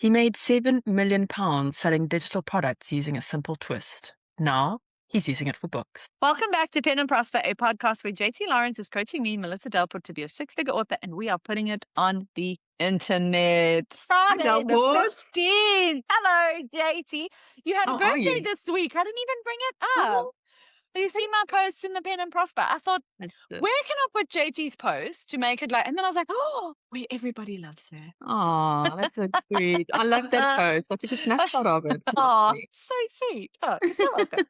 He made £7 million selling digital products using a simple twist. Now he's using it for books. Welcome back to Pen and Prosper, a podcast where JT Lawrence is coaching me, Melissa Delport, to be a six-figure author, and we are putting it on the internet. Friday the Delport. 15th. Hello, JT. You had a How are birthday you? this week. I didn't even bring it up. Oh, You see my posts in the Pen and Prosper. I thought, that's it. where can I put JT's post to make it like, and then I was like, oh, where everybody loves her. Aw, that's so sweet. I love that post. I took a snapshot of it. Oh, so sweet. Oh, you're so welcome.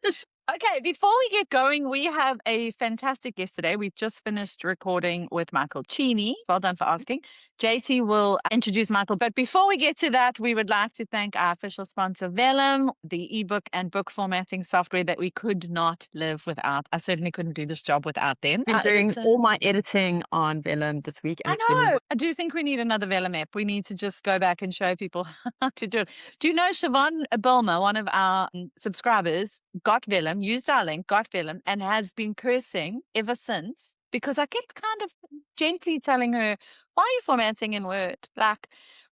Okay, before we get going, we have a fantastic guest today. We've just finished recording with Michael Cheney. Well done for asking. JT will introduce Michael. But before we get to that, we would like to thank our official sponsor, Vellum, the ebook and book formatting software that we could not live without. I certainly couldn't do this job without them. I've been doing all my editing on Vellum this week. I know. I do think we need another Vellum app. We need to just go back and show people how to do it. Do you know Siobhan Purcell, one of our subscribers, got Vellum, used our link, got Vellum, and has been cursing ever since because I kept kind of gently telling her, why are you formatting in Word? Like,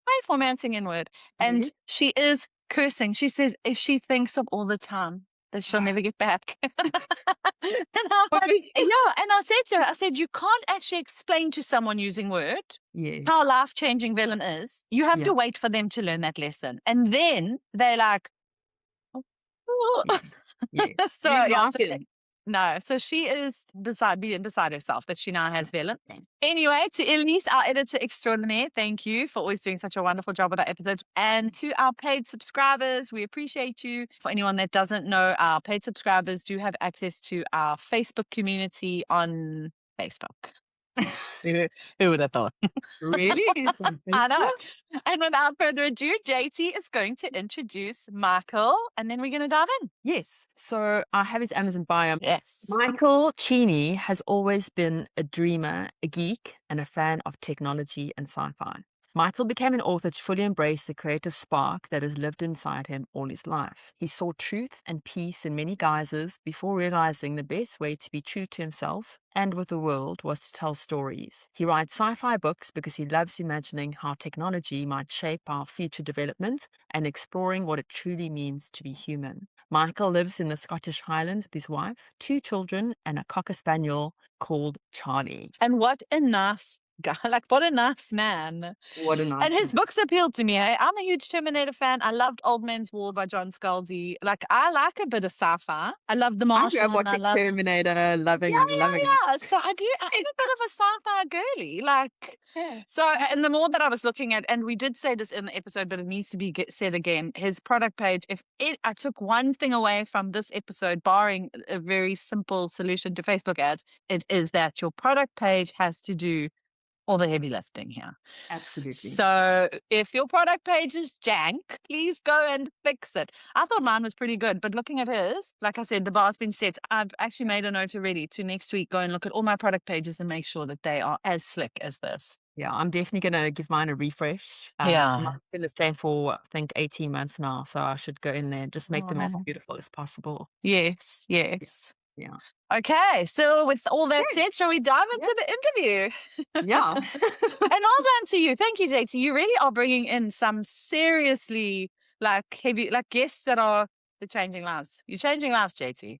why are you formatting in Word? And Really? she is cursing. She says if she thinks of all the time that she'll never get back. And I'm like, yeah. And I said to her, I said, you can't actually explain to someone using Word Yeah. how life-changing Vellum is. You have to wait for them to learn that lesson. And then they're like, oh. Yeah. So, You yeah, like it? no, so she is beside herself that she now has Vellum. Anyway, to Elise, our editor extraordinaire, thank you for always doing such a wonderful job with our episodes. And to our paid subscribers, we appreciate you. For anyone that doesn't know, our paid subscribers do have access to our Facebook community on Facebook. Who would have thought? Really? I know. And without further ado, JT is going to introduce Michael, and then we're going to dive in. Yes. So I have his Amazon bio. Yes. Michael Cheney has always been a dreamer, a geek, and a fan of technology and sci-fi. Michael became an author to fully embrace the creative spark that has lived inside him all his life. He saw truth and peace in many guises before realizing the best way to be true to himself and with the world was to tell stories. He writes sci-fi books because he loves imagining how technology might shape our future development and exploring what it truly means to be human. Michael lives in the Scottish Highlands with his wife, 2 children, and a cocker spaniel called Charlie. And what a nice guy. Like, what a nice man. What a nice And his man. books appealed to me. Hey? I'm a huge Terminator fan. I loved Old Man's War by John Scalzi. Like, I like a bit of sci-fi. I love The I Martian. grew up watching Terminator, loving Yeah. it. So I'm a bit of a sci-fi girly. Like, so, and the more that I was looking at, and we did say this in the episode, but it needs to be said again, his product page, I took one thing away from this episode, barring a very simple solution to Facebook ads, it is that your product page has to do all the heavy lifting here. Absolutely. So if your product page is jank, please go and fix it. I thought mine was pretty good, but looking at his, like I said, the bar's been set. I've actually made a note already to next week go and look at all my product pages and make sure that they are as slick as this. Yeah, I'm definitely going to give mine a refresh. Yeah. Mine's been the same for, I think, 18 months now. So I should go in there and just make them as beautiful as possible. Yes. Yeah. Okay, so with all that said, shall we dive into the interview? Yeah. And all done to you. Thank you, JT. You really are bringing in some seriously heavy guests that are changing lives. You're changing lives, JT.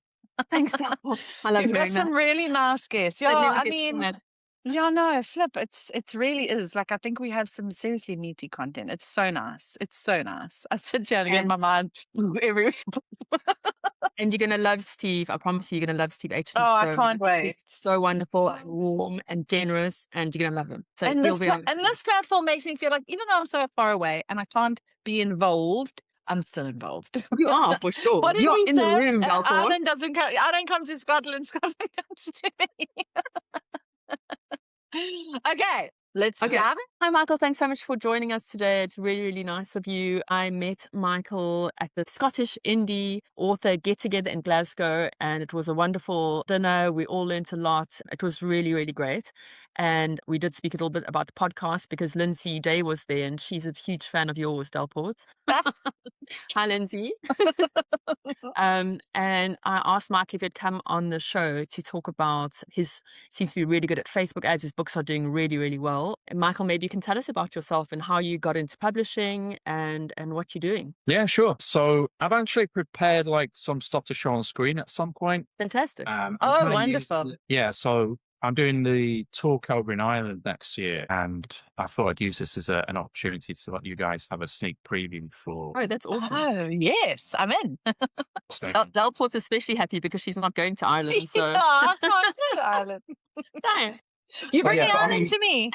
Thanks, Delport. I love You've got hearing that. some really nice guests. Yeah, I mean, yeah, no, flip. It's really is. Like, I think we have some seriously meaty content. It's so nice. It's so nice. I sit here and get in my mind every. And you're going to love Steve. I promise you, you're going to love Steve H. Oh, I can't wait. He's so wonderful and warm and generous, and you're going to love him. So and this platform makes me feel like, even though I'm so far away and I can't be involved, I'm still involved. You are, for sure. What did You're we in say? the room, Delport. Ireland doesn't come. I don't come to Scotland. Scotland comes to me. Okay. Let's dive in. Hi, Michael. Thanks so much for joining us today. It's really, really nice of you. I met Michael at the Scottish Indie Author Get-Together in Glasgow, and it was a wonderful dinner. We all learnt a lot. It was really, really great. And we did speak a little bit about the podcast because Lindsay Day was there and she's a huge fan of yours, Delport. Hi, Lindsay. And I asked Mike if he'd come on the show to talk about seems to be really good at Facebook ads. His books are doing really, really well. And Michael, maybe you can tell us about yourself and how you got into publishing and what you're doing. Yeah, sure. So I've actually prepared like some stuff to show on screen at some point. Fantastic. Oh, wonderful. Yeah, so I'm doing the talk over in Ireland next year, and I thought I'd use this as an opportunity to let you guys have a sneak preview for. Oh, that's awesome. Oh, yes, I'm in. Delport's especially happy because she's not going to Ireland. So. I'm not going to Ireland. No. You bring Ireland to me.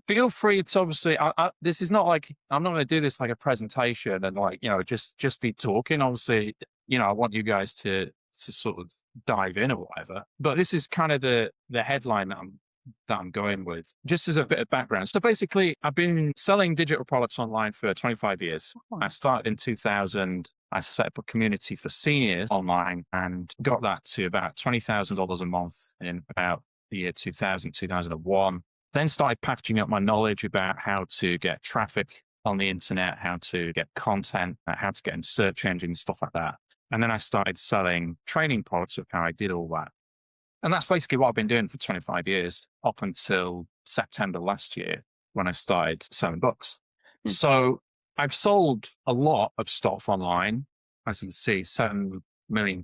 Feel free to obviously. This is not like I'm not going to do this like a presentation and like just be talking. Obviously, I want you guys to sort of dive in or whatever. But this is kind of the headline that I'm going with. Just as a bit of background. So basically, I've been selling digital products online for 25 years. I started in 2000. I set up a community for seniors online and got that to about $20,000 a month in about the year 2000, 2001. Then started packaging up my knowledge about how to get traffic on the internet, how to get content, how to get in search engines, stuff like that. And then I started selling training products of how I did all that. And that's basically what I've been doing for 25 years up until September last year when I started selling books. So I've sold a lot of stuff online. As you can see, £7 million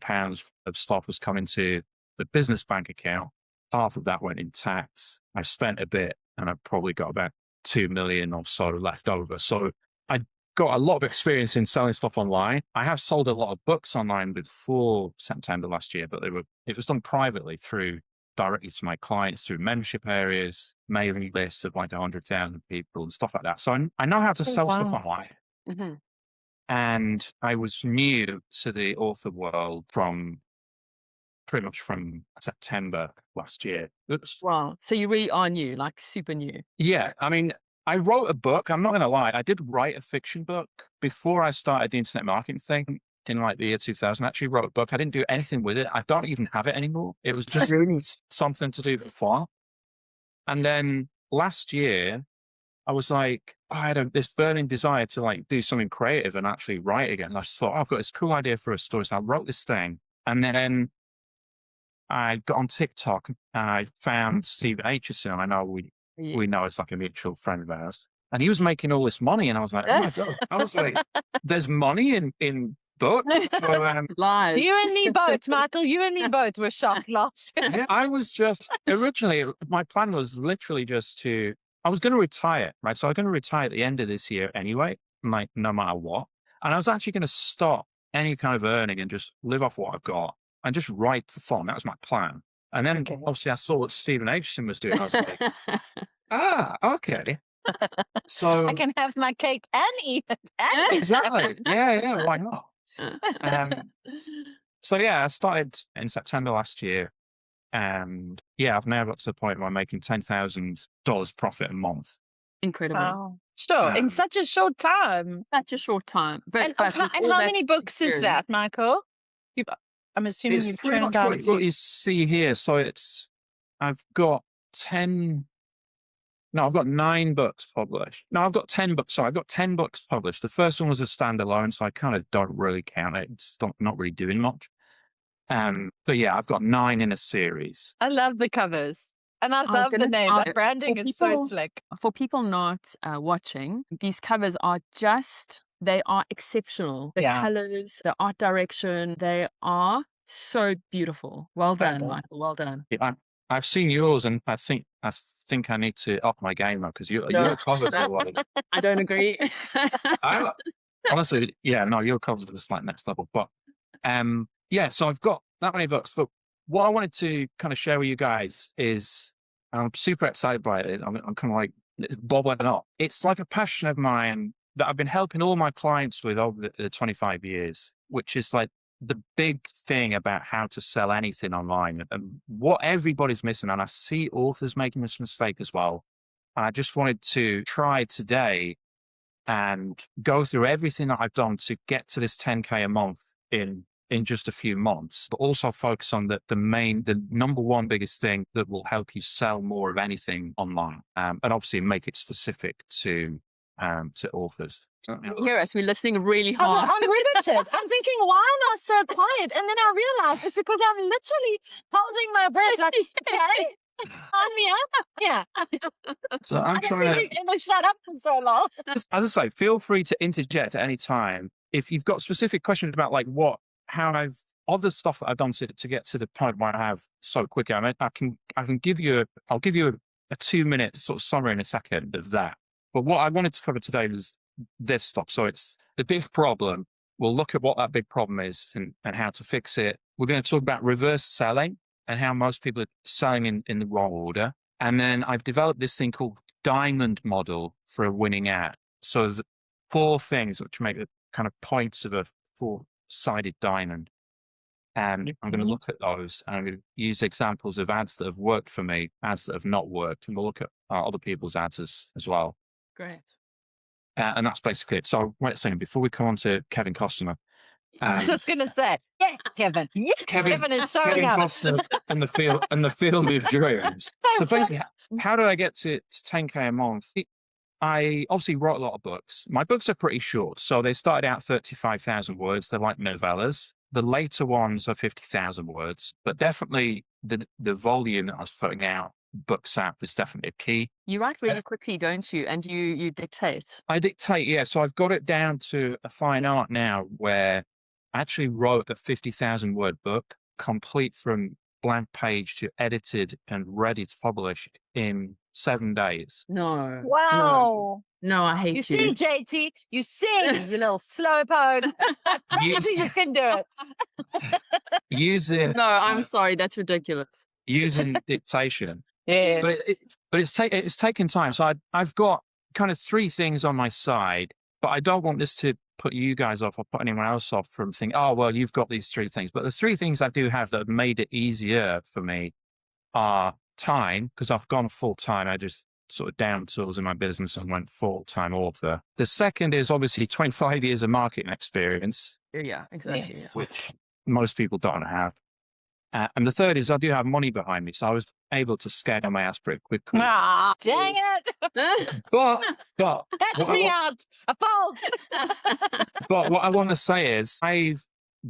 of stuff has come into the business bank account. Half of that went in tax. I've spent a bit and I've probably got about 2 million or so left over. So I got a lot of experience in selling stuff online. I have sold a lot of books online before September last year, but it was done privately directly to my clients through membership areas, mailing lists of like 100,000 people and stuff like that. So I know how to sell stuff online. Mm-hmm. And I was new to the author world pretty much from September last year. Wow. So you really are new, like super new. Yeah. I mean, I wrote a book. I'm not going to lie. I did write a fiction book before I started the internet marketing thing in like the year 2000. I actually wrote a book. I didn't do anything with it. I don't even have it anymore. It was just really something to do for fun. And then last year, I was like, I had this burning desire to like do something creative and actually write again. And I just thought, I've got this cool idea for a story. So I wrote this thing. And then I got on TikTok and I found Stephen Aitchison. I know we know it's like a mutual friend of ours. And he was making all this money. And I was like, oh my God. I was like, there's money in books. So, Live. You and me both, Michael. You and me both were shocked last year. Yeah, I was just, originally, my plan was literally I was going to retire, right? So I was going to retire at the end of this year anyway, like no matter what. And I was actually going to stop any kind of earning and just live off what I've got and just write for fun. That was my plan. And then obviously I saw what Stephen Aitchison was doing. I was like, okay. So I can have my cake and eat it. Exactly. Yeah. Why not? So yeah, I started in September last year. And yeah, I've now got to the point where I'm making $10,000 profit a month. Incredible. Wow. Sure. In such a short time. Such a short time. But how many books is that, Michael? I'm assuming you've turned out what you see here. So I've got 9 books published. No, I've got 10 books. Sorry, I've got 10 books published. The first one was a standalone, so I kind of don't really count it. It's not really doing much. But yeah, I've got 9 in a series. I love the covers. And I love the name. That branding is so slick. For people not watching, these covers are they are exceptional. The colors, the art direction, they are so beautiful. Well done, Michael. Well done. Yeah, I've seen yours, and I think I need to up my game now because your covers are like. I don't agree. Honestly, your covers are just like next level. But so I've got that many books. But what I wanted to kind of share with you guys is I'm super excited by it. I'm kind of like it's bubbling up. It's like a passion of mine that I've been helping all my clients with over the 25 years, which is like the big thing about how to sell anything online and what everybody's missing. And I see authors making this mistake as well. And I just wanted to try today and go through everything that I've done to get to this 10K a month in in just a few months, but also focus on the number one biggest thing that will help you sell more of anything online, and obviously make it specific to authors. You hear us? We're listening really I'm, hard. I'm riveted. I'm thinking, why am I so quiet? And then I realized it's because I'm literally holding my breath, like, okay, sign me up. Yeah. So I'm I don't trying think Emma shut up for so long. as I say, feel free to interject at any time if you've got specific questions about like how I've other stuff that I've done to get to the point where I have so quickly. I mean, I'll give you a 2-minute sort of summary in a second of that. But what I wanted to cover today was this stuff. So it's the big problem. We'll look at what that big problem is and how to fix it. We're going to talk about reverse selling and how most people are selling in the wrong order. And then I've developed this thing called diamond model for a winning ad. So there's 4 things which make the kind of points of a 4-sided diamond. And I'm going to look at those, and I'm going to use examples of ads that have worked for me, ads that have not worked, and we'll look at other people's ads as well. Great. And that's basically it. So wait a second, before we come on to Kevin Costner. I was going to say, yes, Kevin. Yes, Kevin is showing Kevin up. Costner and the field of dreams. So basically, how did I get to 10K a month? I obviously wrote a lot of books. My books are pretty short. So they started out 35,000 words. They're like novellas. The later ones are 50,000 words, but definitely the volume that I was putting out, books out, was definitely a key. You write really quickly, don't you? And you dictate. I dictate, yeah. So I've got it down to a fine art now where I actually wrote a 50,000 word book, complete from blank page to edited and ready to publish in 7 days. No. Wow. No, I hate You you. see, JT, you see, you little slowpoke. You can do it. Using No, I'm sorry. That's ridiculous. using dictation. Yes. But it's taken time. So I've got kind of 3 things on my side, but I don't want this to put you guys off or put anyone else off from thinking, oh, well, you've got these 3 things. But the 3 things I do have that have made it easier for me are time, because I've gone full time. I just sort of down tools in my business and went full-time author. The second is obviously 25 years of marketing experience. Yeah, exactly. Yes. Yeah. Which most people don't have. And the third is I do have money behind me. So I was able to scale my ass pretty quickly. Ah, dang it. But That's me out. A fold. but what I want to say is I've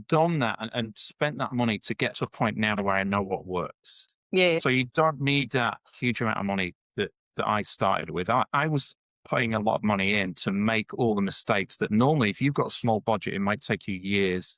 done that and spent that money to get to a point now where I know what works. Yeah. So you don't need that huge amount of money that I started with. I was putting a lot of money in to make all the mistakes that normally, if you've got a small budget, it might take you years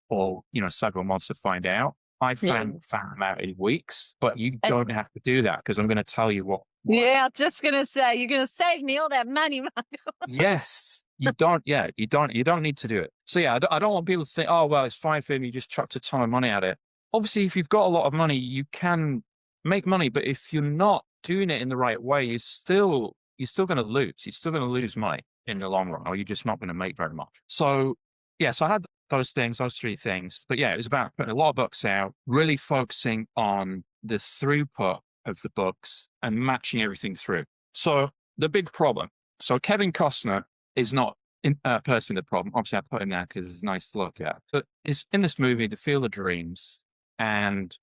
or, several months to find out. I found them out in weeks, but you don't have to do that because I'm going to tell you what. Yeah, I'm just going to say, you're going to save me all that money, Michael. Yes. You don't need to do it. So yeah, I don't want people to think, oh, well, it's fine for him. You just chucked a ton of money at it. Obviously, if you've got a lot of money, you can make money, but if you're not doing it in the right way, you're still going to lose. You're still going to lose money in the long run, or you're just not going to make very much. So yeah, so I had those 3 things, but yeah, it was about putting a lot of books out, really focusing on the throughput of the books and matching everything through. So the big problem. So Kevin Costner is not personally the problem. Obviously, I put him there because it's nice to look at. But it's in this movie, The Field of Dreams, and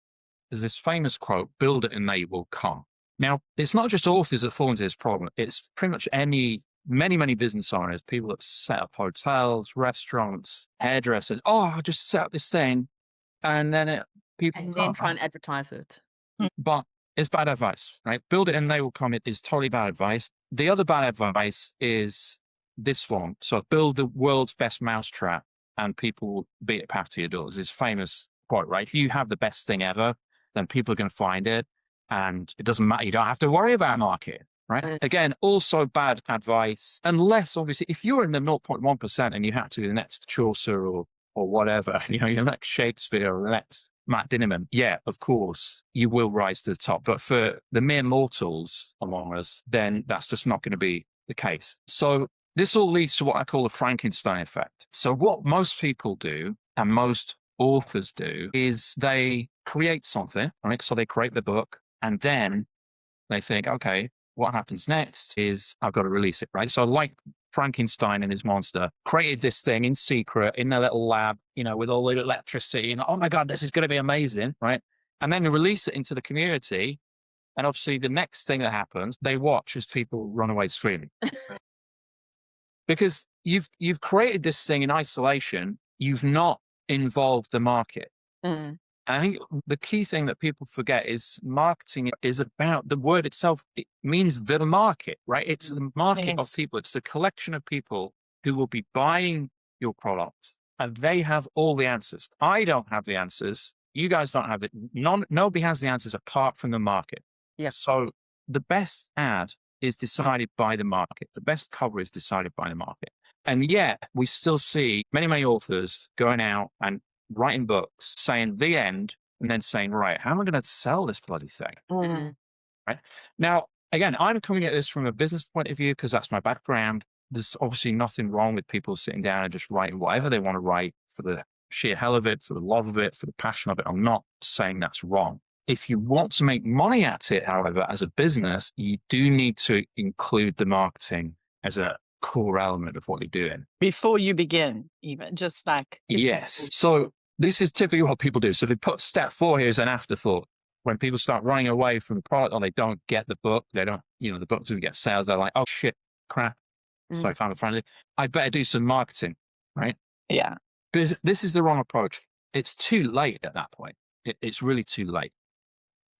there's this famous quote, "Build it and they will come." Now, it's not just authors that fall into this problem. It's pretty much many business owners, people that set up hotels, restaurants, hairdressers. Oh, I'll just set up this thing. And then people try and advertise it. But it's bad advice, right? Build it and they will come. It is totally bad advice. The other bad advice is this one. So build the world's best mousetrap and people will beat it path to your doors. It's famous quote, right? If you have the best thing ever, then people are going to find it. And it doesn't matter. You don't have to worry about market, right? Again, also bad advice. Unless, obviously, if you're in the 0.1% and you have to be the next Chaucer or whatever, your next Shakespeare or the next Matt Dinniman, yeah, of course, you will rise to the top. But for the mere mortals among us, then that's just not going to be the case. So this all leads to what I call the Frankenstein effect. So what most people do, and most authors do, is they create something, right? So they create the book, and then they think, okay, what happens next is I've got to release it, right? So like Frankenstein and his monster created this thing in secret in their little lab, with all the electricity, and oh my God, this is going to be amazing, right? And then they release it into the community. And obviously the next thing that happens, they watch as people run away screaming. Because you've created this thing in isolation, you've not involved the market. Mm. And I think the key thing that people forget is marketing is about the word itself. It means the market, right? It's the market of people. It's the collection of people who will be buying your product, and they have all the answers. I don't have the answers. You guys don't have it. Nobody has the answers apart from the market. Yeah. So the best ad is decided by the market. The best cover is decided by the market. And yet we still see many, many authors going out and writing books, saying the end, and then saying, right, how am I going to sell this bloody thing? Mm-hmm. Right. Now, again, I'm coming at this from a business point of view because that's my background. There's obviously nothing wrong with people sitting down and just writing whatever they want to write for the sheer hell of it, for the love of it, for the passion of it. I'm not saying that's wrong. If you want to make money at it, however, as a business, you do need to include the marketing as a core element of what you're doing. Before you begin, even just like. Yes. So this is typically what people do. So they put step 4 here as an afterthought. When people start running away from the product or they don't get the book, they don't, the book doesn't get sales. They're like, oh shit, crap. So I found it friendly. I better do some marketing, right? Yeah. Because this is the wrong approach. It's too late at that point. It's really too late.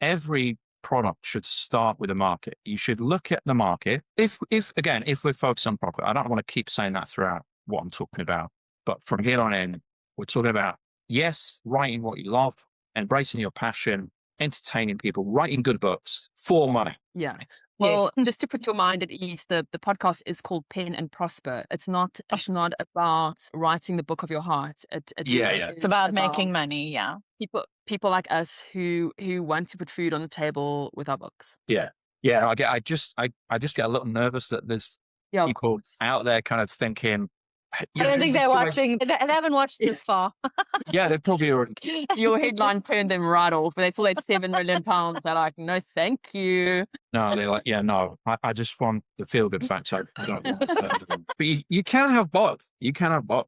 Every product should start with a market. You should look at the market. If we're focused on profit, I don't want to keep saying that throughout what I'm talking about, but from here on in, we're talking about, yes, writing what you love, embracing your passion, entertaining people, writing good books for money. Yeah. Well, just to put your mind at ease, the podcast is called Pen and Prosper. It's not about writing the book of your heart. It's about making money. Yeah. People like us who want to put food on the table with our books. Yeah. I just get a little nervous that there's people out there kind of thinking, I don't think they're watching. They haven't watched this far. Yeah, they probably already. Your headline turned them right off. They saw that £7 million. They're like, no, thank you. No, they're like, yeah, no, I just want the feel-good factor. I don't want but you can have both. You can have both.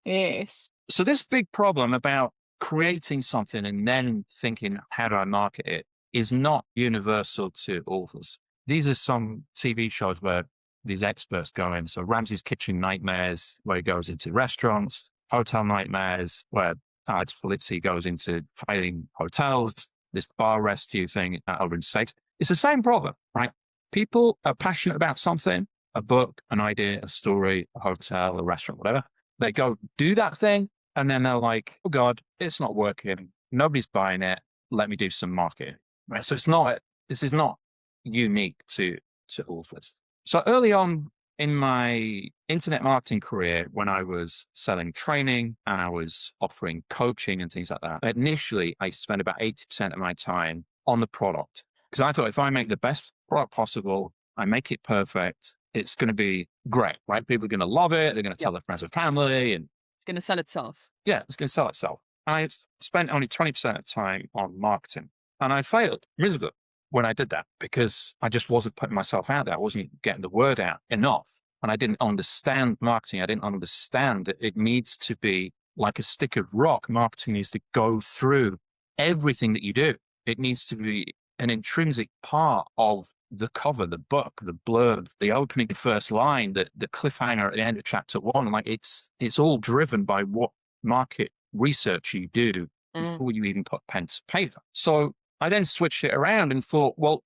Yes. So this big problem about creating something and then thinking, how do I market it, is not universal to authors. These are some TV shows where these experts go in. So Ramsay's Kitchen Nightmares, where he goes into restaurants, Hotel Nightmares, where Taj Felici goes into failing hotels, this bar rescue thing over in Tait. It's the same problem, right? People are passionate about something, a book, an idea, a story, a hotel, a restaurant, whatever. They go do that thing, and then they're like, oh God, it's not working. Nobody's buying it. Let me do some marketing. Right? So this is not unique to authors. So early on in my internet marketing career, when I was selling training and I was offering coaching and things like that, initially I spent about 80% of my time on the product. Because I thought if I make the best product possible, I make it perfect, it's going to be great, right? People are going to love it. They're going to tell their friends and family. And it's going to sell itself. Yeah, it's going to sell itself. And I spent only 20% of time on marketing. And I failed miserably when I did that because I just wasn't putting myself out there. I wasn't getting the word out enough. And I didn't understand marketing. I didn't understand that it needs to be like a stick of rock. Marketing needs to go through everything that you do. It needs to be an intrinsic part of the cover, the book, the blurb, the opening first line, the cliffhanger at the end of chapter 1. Like it's all driven by what market research you do before you even put pen to paper. So I then switched it around and thought, well,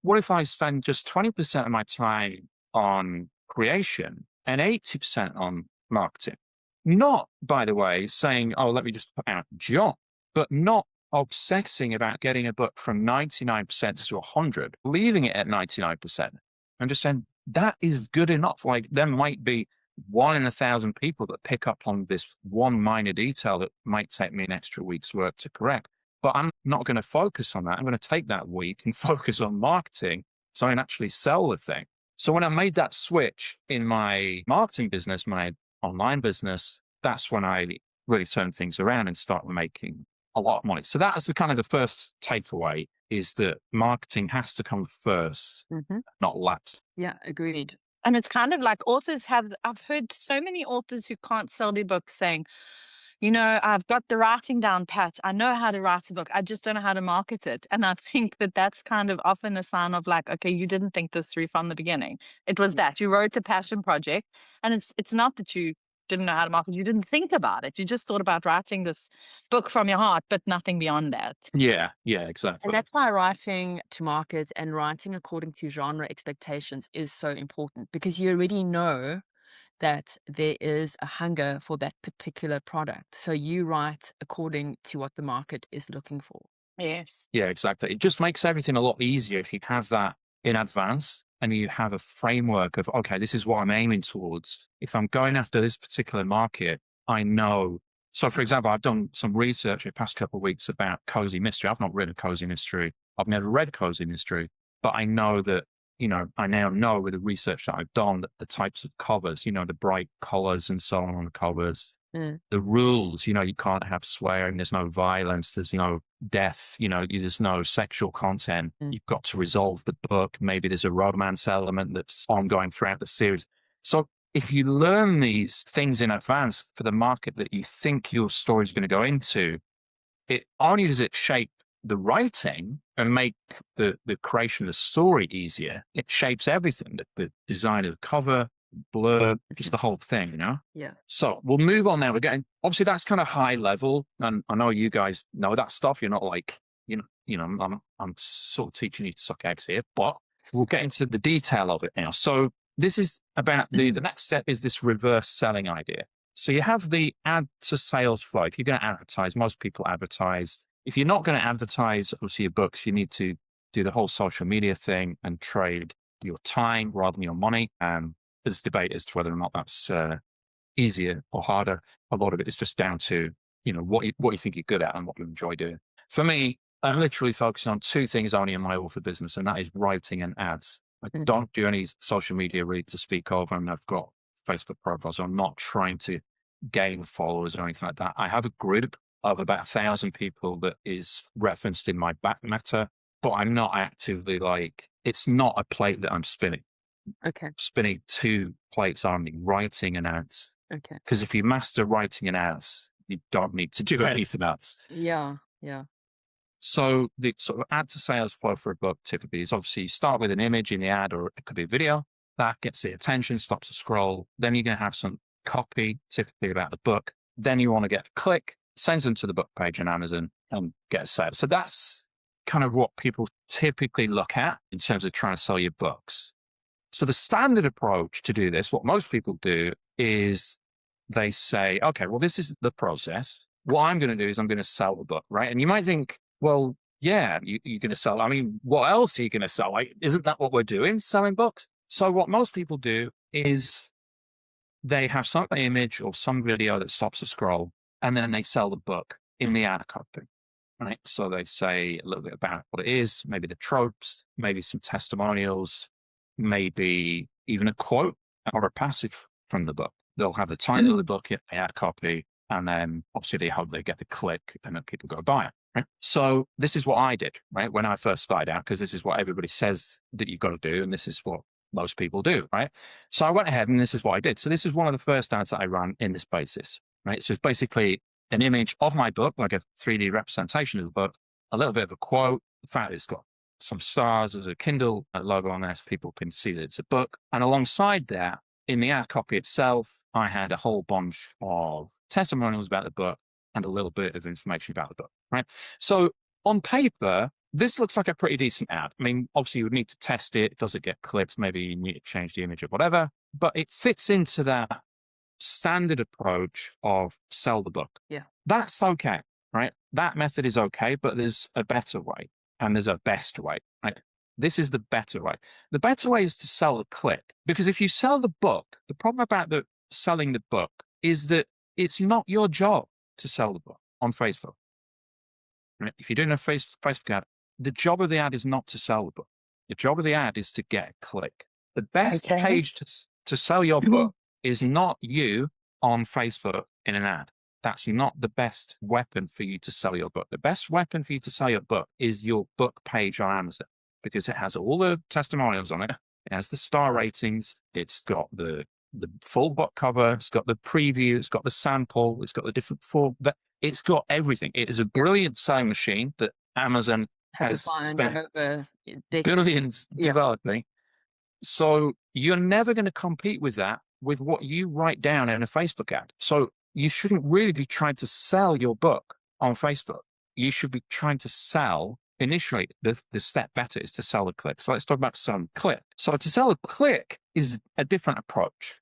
what if I spend just 20% of my time on creation and 80% on marketing? Not, by the way, saying, oh, let me just put out John, but not obsessing about getting a book from 99% to 100, leaving it at 99%. I'm just saying that is good enough. Like there might be 1 in 1,000 people that pick up on this one minor detail that might take me an extra week's work to correct. But I'm not going to focus on that. I'm going to take that week and focus on marketing so I can actually sell the thing. So when I made that switch in my marketing business, my online business, that's when I really turned things around and started making a lot of money. So that's the kind of the first takeaway, is that marketing has to come first, not last. Yeah, agreed. And it's kind of like I've heard so many authors who can't sell their books saying, I've got the writing down pat. I know how to write a book. I just don't know how to market it. And I think that that's kind of often a sign of like, okay, you didn't think this through from the beginning. It was that you wrote a passion project, and it's not that you didn't know how to market. You didn't think about it. You just thought about writing this book from your heart, but nothing beyond that. Yeah, And exactly. that's why writing to market and writing according to genre expectations is so important, because you already know that there is a hunger for that particular product. So you write according to what the market is looking for. Yes. Yeah, exactly. It just makes everything a lot easier if you have that in advance and you have a framework of, okay, this is what I'm aiming towards. If I'm going after this particular market, I know. So, for example, I've done some research in the past couple of weeks about cozy mystery. I've not written cozy mystery. I've never read cozy mystery, but I know that, I now know with the research that I've done that the types of covers, the bright colors and so on the covers, the rules, you can't have swearing, there's no violence, there's no death, there's no sexual content. You've got to resolve the book. Maybe there's a romance element that's ongoing throughout the series. So if you learn these things in advance for the market that you think your story is going to go into, it only does it shape the writing and make the creation of the story easier. It shapes everything, the design of the cover, blurb, just the whole thing, Yeah. So we'll move on now. Again, obviously that's kind of high level, and I know you guys know that stuff. You're not like, I'm sort of teaching you to suck eggs here, but we'll get into the detail of it now. So this is about the next step is this reverse selling idea. So you have the ad to sales flow. If you're going to advertise, most people advertise. If you're not going to advertise, obviously your books, you need to do the whole social media thing and trade your time rather than your money. There's debate as to whether or not that's easier or harder. A lot of it is just down to, what you think you're good at and what you enjoy doing. For me, I'm literally focusing on two things only in my author business, and that is writing and ads. I don't do any social media really to speak of, and I've got Facebook profiles, so I'm not trying to gain followers or anything like that. I have a group of about 1,000 people that is referenced in my back matter, but I'm not actively it's not a plate that I'm spinning. Okay. Spinning two plates only, writing and ads. Okay. Because if you master writing and ads, you don't need to do anything else. Yeah. So the sort of ad to sales flow for a book typically is obviously you start with an image in the ad, or it could be a video that gets the attention, stops the scroll. Then you're going to have some copy, typically about the book. Then you want to get a click, sends them to the book page on Amazon and get a sale. So that's kind of what people typically look at in terms of trying to sell your books. So the standard approach to do this, what most people do is they say, okay, well, this is the process. What I'm going to do is I'm going to sell the book, right? And you might think, well, yeah, you're going to sell. I mean, what else are you going to sell? Isn't that what we're doing, selling books? So what most people do is they have some image or some video that stops the scroll, and then they sell the book in the ad copy, right? So they say a little bit about what it is, maybe the tropes, maybe some testimonials, maybe even a quote or a passage from the book. They'll have the title of the book in the ad copy, and then obviously they hope they get the click and then people go buy it. Right? So this is what I did, right? When I first started out, because this is what everybody says that you've got to do, and this is what most people do, right? So I went ahead and this is what I did. So this is one of the first ads that I ran in this basis, right? So it's basically an image of my book, like a 3D representation of the book, a little bit of a quote, the fact that it's got some stars, there's a Kindle logo on there so people can see that it's a book. And alongside that, in the ad copy itself, I had a whole bunch of testimonials about the book and a little bit of information about the book, right? So on paper, this looks like a pretty decent ad. I mean, obviously you would need to test it. Does it get clicks? Maybe you need to change the image or whatever, but it fits into that standard approach of sell the book. Yeah. That's okay, right? That method is okay, but there's a better way and there's a best way, right? This is the better way. The better way is to sell a click, because if you sell the book, the problem about selling the book is that it's not your job to sell the book on Facebook. Right? If you're doing a Facebook ad, the job of the ad is not to sell the book. The job of the ad is to get a click. The best page to sell your book is not you on Facebook in an ad. That's not the best weapon for you to sell your book. The best weapon for you to sell your book is your book page on Amazon, because it has all the testimonials on it. It has the star ratings. It's got the full book cover. It's got the preview. It's got the sample. It's got the different form. It's got everything. It is a brilliant selling machine that Amazon has spent billions developing. So you're never going to compete with that, with what you write down in a Facebook ad. So you shouldn't really be trying to sell your book on Facebook. You should be trying to sell, initially, the step better is to sell a click. So let's talk about selling click. So to sell a click is a different approach,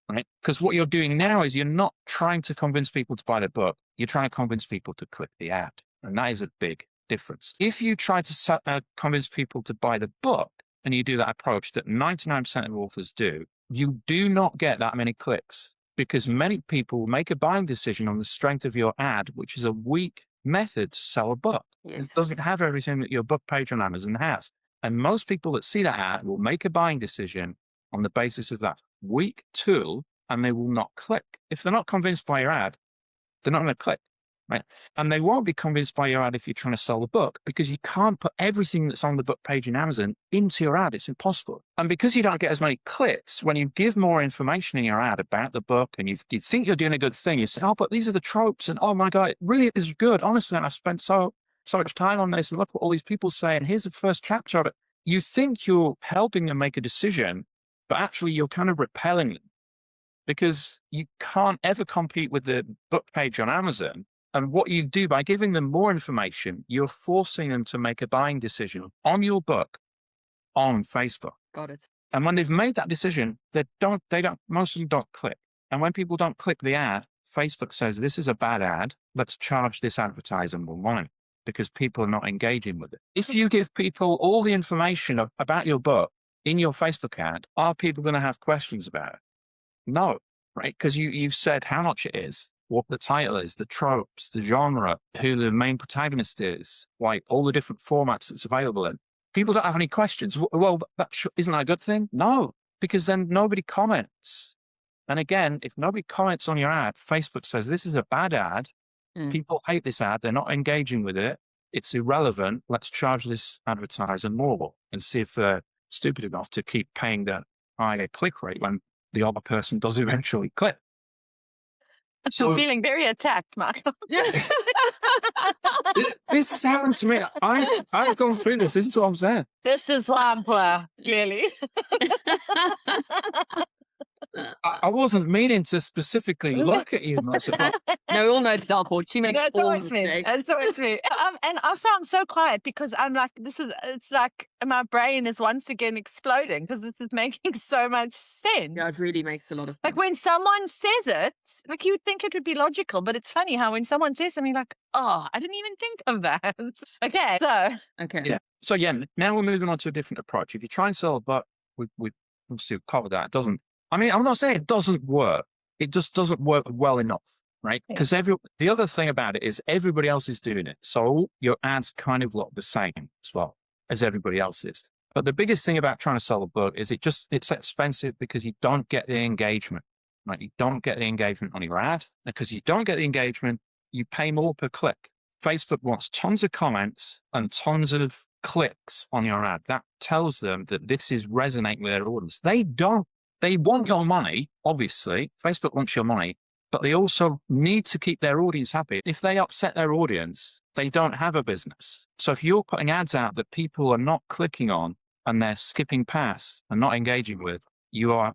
right? Because what you're doing now is you're not trying to convince people to buy the book. You're trying to convince people to click the ad. And that is a big difference. If you try to convince people to buy the book, and you do that approach that 99% of authors do, you do not get that many clicks, because many people make a buying decision on the strength of your ad, which is a weak method to sell a book. Yes. It doesn't have everything that your book page on Amazon has. And most people that see that ad will make a buying decision on the basis of that weak tool, and they will not click. If they're not convinced by your ad, they're not going to click. Right. And they won't be convinced by your ad if you're trying to sell the book, because you can't put everything that's on the book page in Amazon into your ad. It's impossible. And because you don't get as many clicks, when you give more information in your ad about the book and you think you're doing a good thing, you say, oh, but these are the tropes. And oh my God, it really is good. Honestly, and I've spent so much time on this, and look what all these people say. And here's the first chapter of it. You think you're helping them make a decision, but actually you're kind of repelling them, because you can't ever compete with the book page on Amazon. And what you do by giving them more information, you're forcing them to make a buying decision on your book on Facebook. Got it. And when they've made that decision, most of them don't click. And when people don't click the ad, Facebook says, this is a bad ad. Let's charge this advertiser more money, because people are not engaging with it. If you give people all the information about your book in your Facebook ad, are people going to have questions about it? No, right? Because you've said how much it is, what the title is, the tropes, the genre, who the main protagonist is, like all the different formats it's available in. People don't have any questions. Well, isn't that a good thing? No, because then nobody comments. And again, if nobody comments on your ad, Facebook says, this is a bad ad. People hate this ad. They're not engaging with it. It's irrelevant. Let's charge this advertiser more and see if they're stupid enough to keep paying the higher click rate when the other person does eventually click. So, I'm feeling very attacked, Michael. This sounds to me. I've gone through this. This is what I'm saying. This is why I'm poor, clearly. I wasn't meaning to specifically look at you, Melissa. No, we all know Delport. She makes all mistakes. That's always me. And also, I'm so quiet because I'm like, it's like my brain is once again exploding, because this is making so much sense. Yeah, it really makes a lot of sense. Like when someone says it, like you would think it would be logical, but it's funny how when someone says something like, oh, I didn't even think of that. Okay. Yeah. So yeah, now we're moving on to a different approach. If you try and sell a book, we obviously covered that. It doesn't. I mean, I'm not saying it doesn't work. It just doesn't work well enough, right? Because the other thing about it is everybody else is doing it. So your ads kind of look the same as well as everybody else's. But the biggest thing about trying to sell a book is it's expensive, because you don't get the engagement, right? You don't get the engagement on your ad. Because you don't get the engagement, you pay more per click. Facebook wants tons of comments and tons of clicks on your ad. That tells them that this is resonating with their audience. They want your money, obviously. Facebook wants your money, but they also need to keep their audience happy. If they upset their audience, they don't have a business. So if you're putting ads out that people are not clicking on and they're skipping past and not engaging with, you are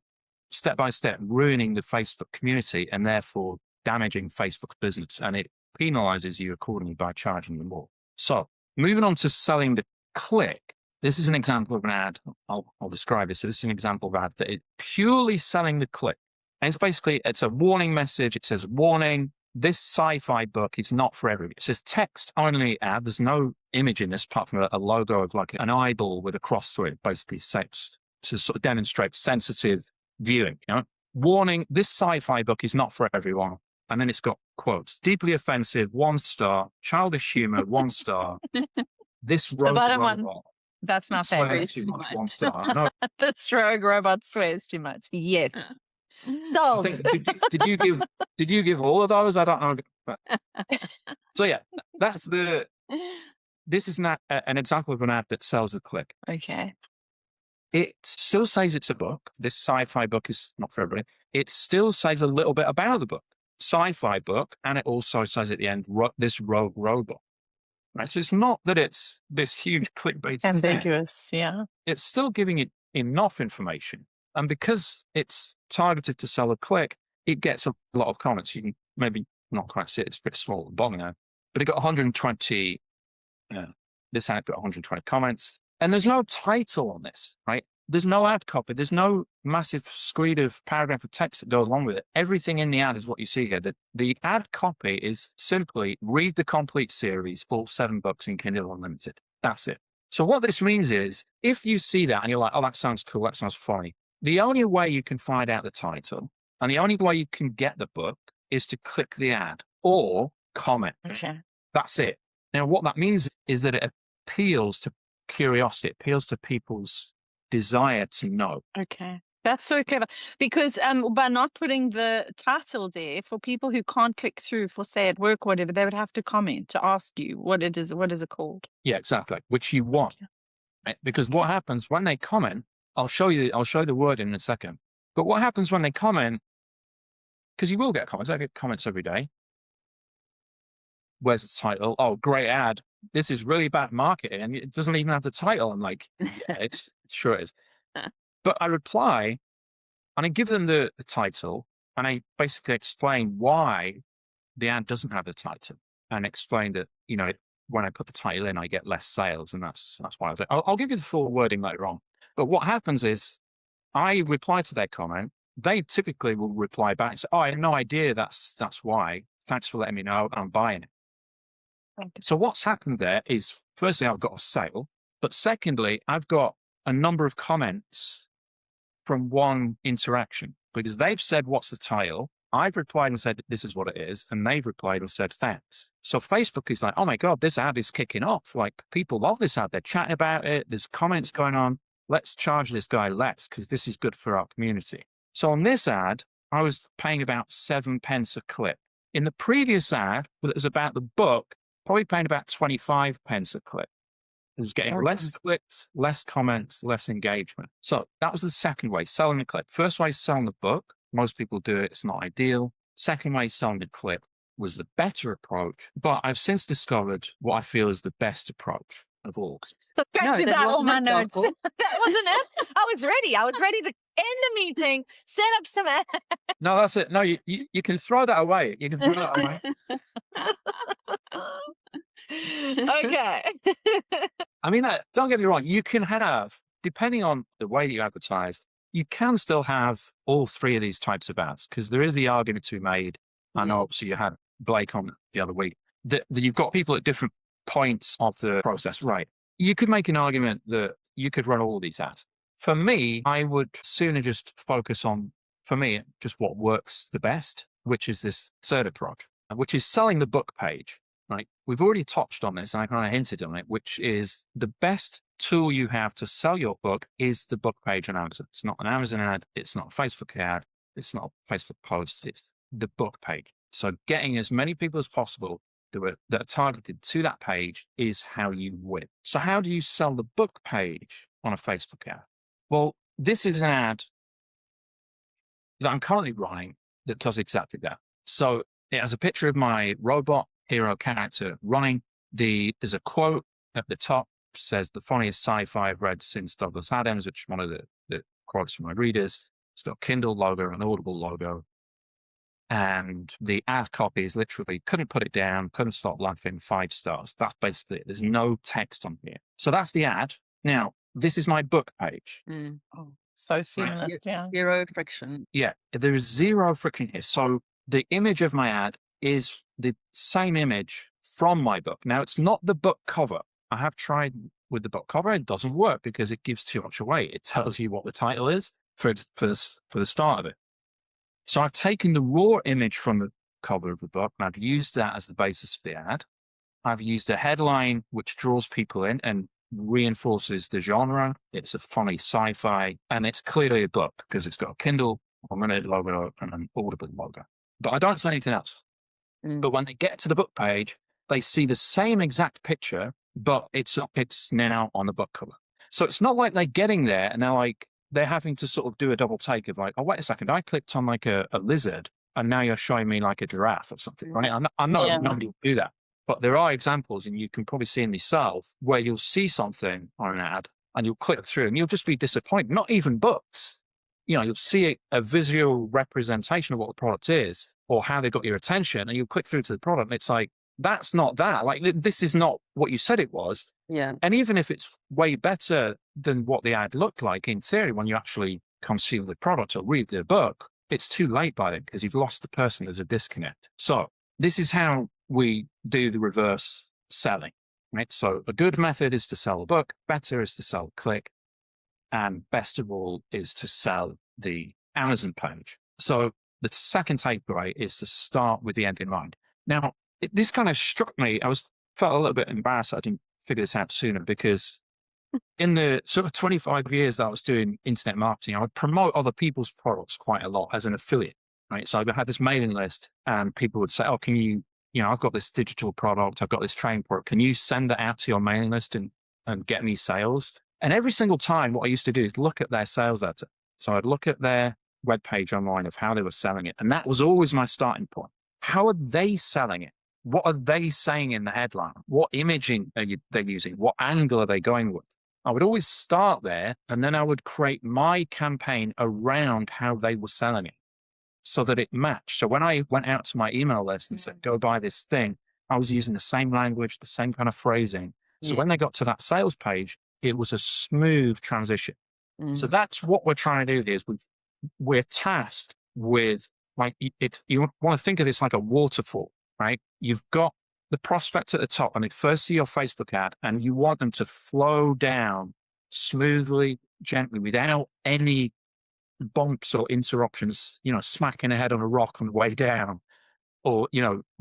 step by step ruining the Facebook community and therefore damaging Facebook's business. And it penalizes you accordingly by charging you more. So moving on to selling the click. This is an example of an ad. I'll describe it. So this is an example of ad that is purely selling the click. And it's a warning message. It says, warning, this sci-fi book is not for everybody. It says text only ad. There's no image in this apart from a logo of like an eyeball with a cross through it, basically to sort of demonstrate sensitive viewing. Warning, this sci-fi book is not for everyone. And then it's got quotes, deeply offensive, 1 star, childish humor, 1 star. This rogue robot. That's my favorite. Too much, 1 star. No. This rogue robot swears too much. Yes. Sold. Did you give all of those? I don't know. But. So yeah, this is not an example of an ad that sells a click. Okay. it still says it's a book. This sci-fi book is not for everybody. It still says a little bit about the book, sci-fi book, and it also says at the end, this rogue robot. Right? So it's not that it's this huge clickbait thing. Ambiguous, yeah. It's still giving it enough information. And because it's targeted to sell a click, it gets a lot of comments. You can maybe not quite see it, it's a bit small at the bottom now, but it got 120, this ad got 120 comments. And there's no title on this, right? There's no ad copy. There's no massive screed of paragraph of text that goes along with it. Everything in the ad is what you see here. The ad copy is simply read the complete series, all 7 books in Kindle Unlimited. That's it. So what this means is, if you see that and you're like, oh, that sounds cool, that sounds funny, the only way you can find out the title and the only way you can get the book is to click the ad or comment. Okay. That's it. Now, what that means is that it appeals to curiosity, it appeals to people's desire to know. Okay. That's so clever. Because by not putting the title there, for people who can't click through for, say, at work or whatever, they would have to comment to ask you what is it called. Yeah, exactly. Which you want. Right? Because what happens when they comment, I'll show you the word in a second. But what happens when they comment, because you will get comments, I get comments every day. Where's the title? Oh, great ad. This is really bad marketing. And it doesn't even have the title. I'm like, yeah, it sure is. But I reply and I give them the title and I basically explain why the ad doesn't have the title and explain that, when I put the title in, I get less sales. And that's why I do it. I'll give you the full wording later on. But what happens is I reply to their comment. They typically will reply back and say, oh, I had no idea that's why. Thanks for letting me know. I'm buying it. So what's happened there is, firstly, I've got a sale. But secondly, I've got a number of comments from one interaction because they've said, what's the title? I've replied and said, this is what it is. And they've replied and said, thanks. So Facebook is like, oh my God, this ad is kicking off. Like, people love this ad. They're chatting about it. There's comments going on. Let's charge this guy less because this is good for our community. So on this ad, I was paying about 7 pence a click. In the previous ad, that was about the book, probably paying about 25 pence a click. It was getting less clicks, less comments, less engagement. So that was the second way, selling the clip. First way, selling the book. Most people do it. It's not ideal. Second way, selling the clip was the better approach. But I've since discovered what I feel is the best approach of all. Scratching that on my notes. That wasn't it. I was ready to end the meeting, set up some ads. No, that's it. No, you can throw that away. You can throw that away. Okay. I mean, don't get me wrong. You can have, depending on the way that you advertise, you can still have all 3 of these types of ads because there is the argument to be made. I know, obviously, you had Blake on the other week that you've got people at different points of the process. Right. You could make an argument that you could run all of these ads. For me, I would sooner just focus on, for me, just what works the best, which is this third approach, which is selling the book page. Right. We've already touched on this and I kind of hinted on it, which is the best tool you have to sell your book is the book page on Amazon. It's not an Amazon ad. It's not a Facebook ad. It's not a Facebook post. It's the book page. So getting as many people as possible that are targeted to that page is how you win. So how do you sell the book page on a Facebook ad? Well, this is an ad that I'm currently running that does exactly that. So it has a picture of my robot hero character running. There's a quote at the top, says the funniest sci-fi I've read since Douglas Adams, which is one of the quotes from my readers. It's got a Kindle logo, an Audible logo. And the ad copy is literally, couldn't put it down, couldn't stop laughing, 5 stars. That's basically it. There's no text on here. So that's the ad. Now, this is my book page. Oh, so seamless, Right. yeah. Zero friction. Yeah, there is 0 friction here. So the image of my ad is the same image from my book. Now, it's not the book cover. I have tried with the book cover. It doesn't work because it gives too much away. It tells you what the title is for the start of it. So I've taken the raw image from the cover of the book and I've used that as the basis for the ad. I've used a headline which draws people in and reinforces the genre. It's a funny sci-fi and it's clearly a book because it's got a Kindle, Unlimited logo and an Audible logo. But I don't say anything else. But when they get to the book page, they see the same exact picture, but it's now on the book cover. So it's not like they're getting there and they're having to sort of do a double take of like, oh, wait a second, I clicked on like a lizard and now you're showing me like a giraffe or something, right? I know Yeah. nobody will do that. But there are examples, and you can probably see them yourself, where you'll see something on an ad and you'll click through and you'll just be disappointed. Not even books. You'll see a visual representation of what the product is or how they got your attention, and you'll click through to the product and it's like, that's not that. Like, this is not what you said it was. Yeah. And even if it's way better than what the ad looked like, in theory, when you actually consume the product or read the book, it's too late by then because you've lost the person. There's a disconnect. So this is how we do the reverse selling, right? So a good method is to sell a book, better is to sell a click, and best of all is to sell the Amazon page. So the second takeaway is to start with the end in mind. Now, this kind of struck me. Felt a little bit embarrassed that I didn't figure this out sooner, because in the sort of 25 years that I was doing internet marketing, I would promote other people's products quite a lot as an affiliate, right? So I had this mailing list and people would say, oh, can you, I've got this digital product, I've got this training product, can you send that out to your mailing list and get me sales? And every single time what I used to do is look at their sales data. So I'd look at their webpage online of how they were selling it. And that was always my starting point. How are they selling it? What are they saying in the headline? What imaging are they using? What angle are they going with? I would always start there, and then I would create my campaign around how they were selling it so that it matched. So when I went out to my email list and said, go buy this thing, I was using the same language, the same kind of phrasing. So when they got to that sales page, it was a smooth transition. So that's what we're trying to do here. Is we're tasked with, like, you want to think of this like a waterfall, right? You've got the prospect at the top, and they first see your Facebook ad, and you want them to flow down smoothly, gently, without any bumps or interruptions, smacking a head on a rock on the way down, or,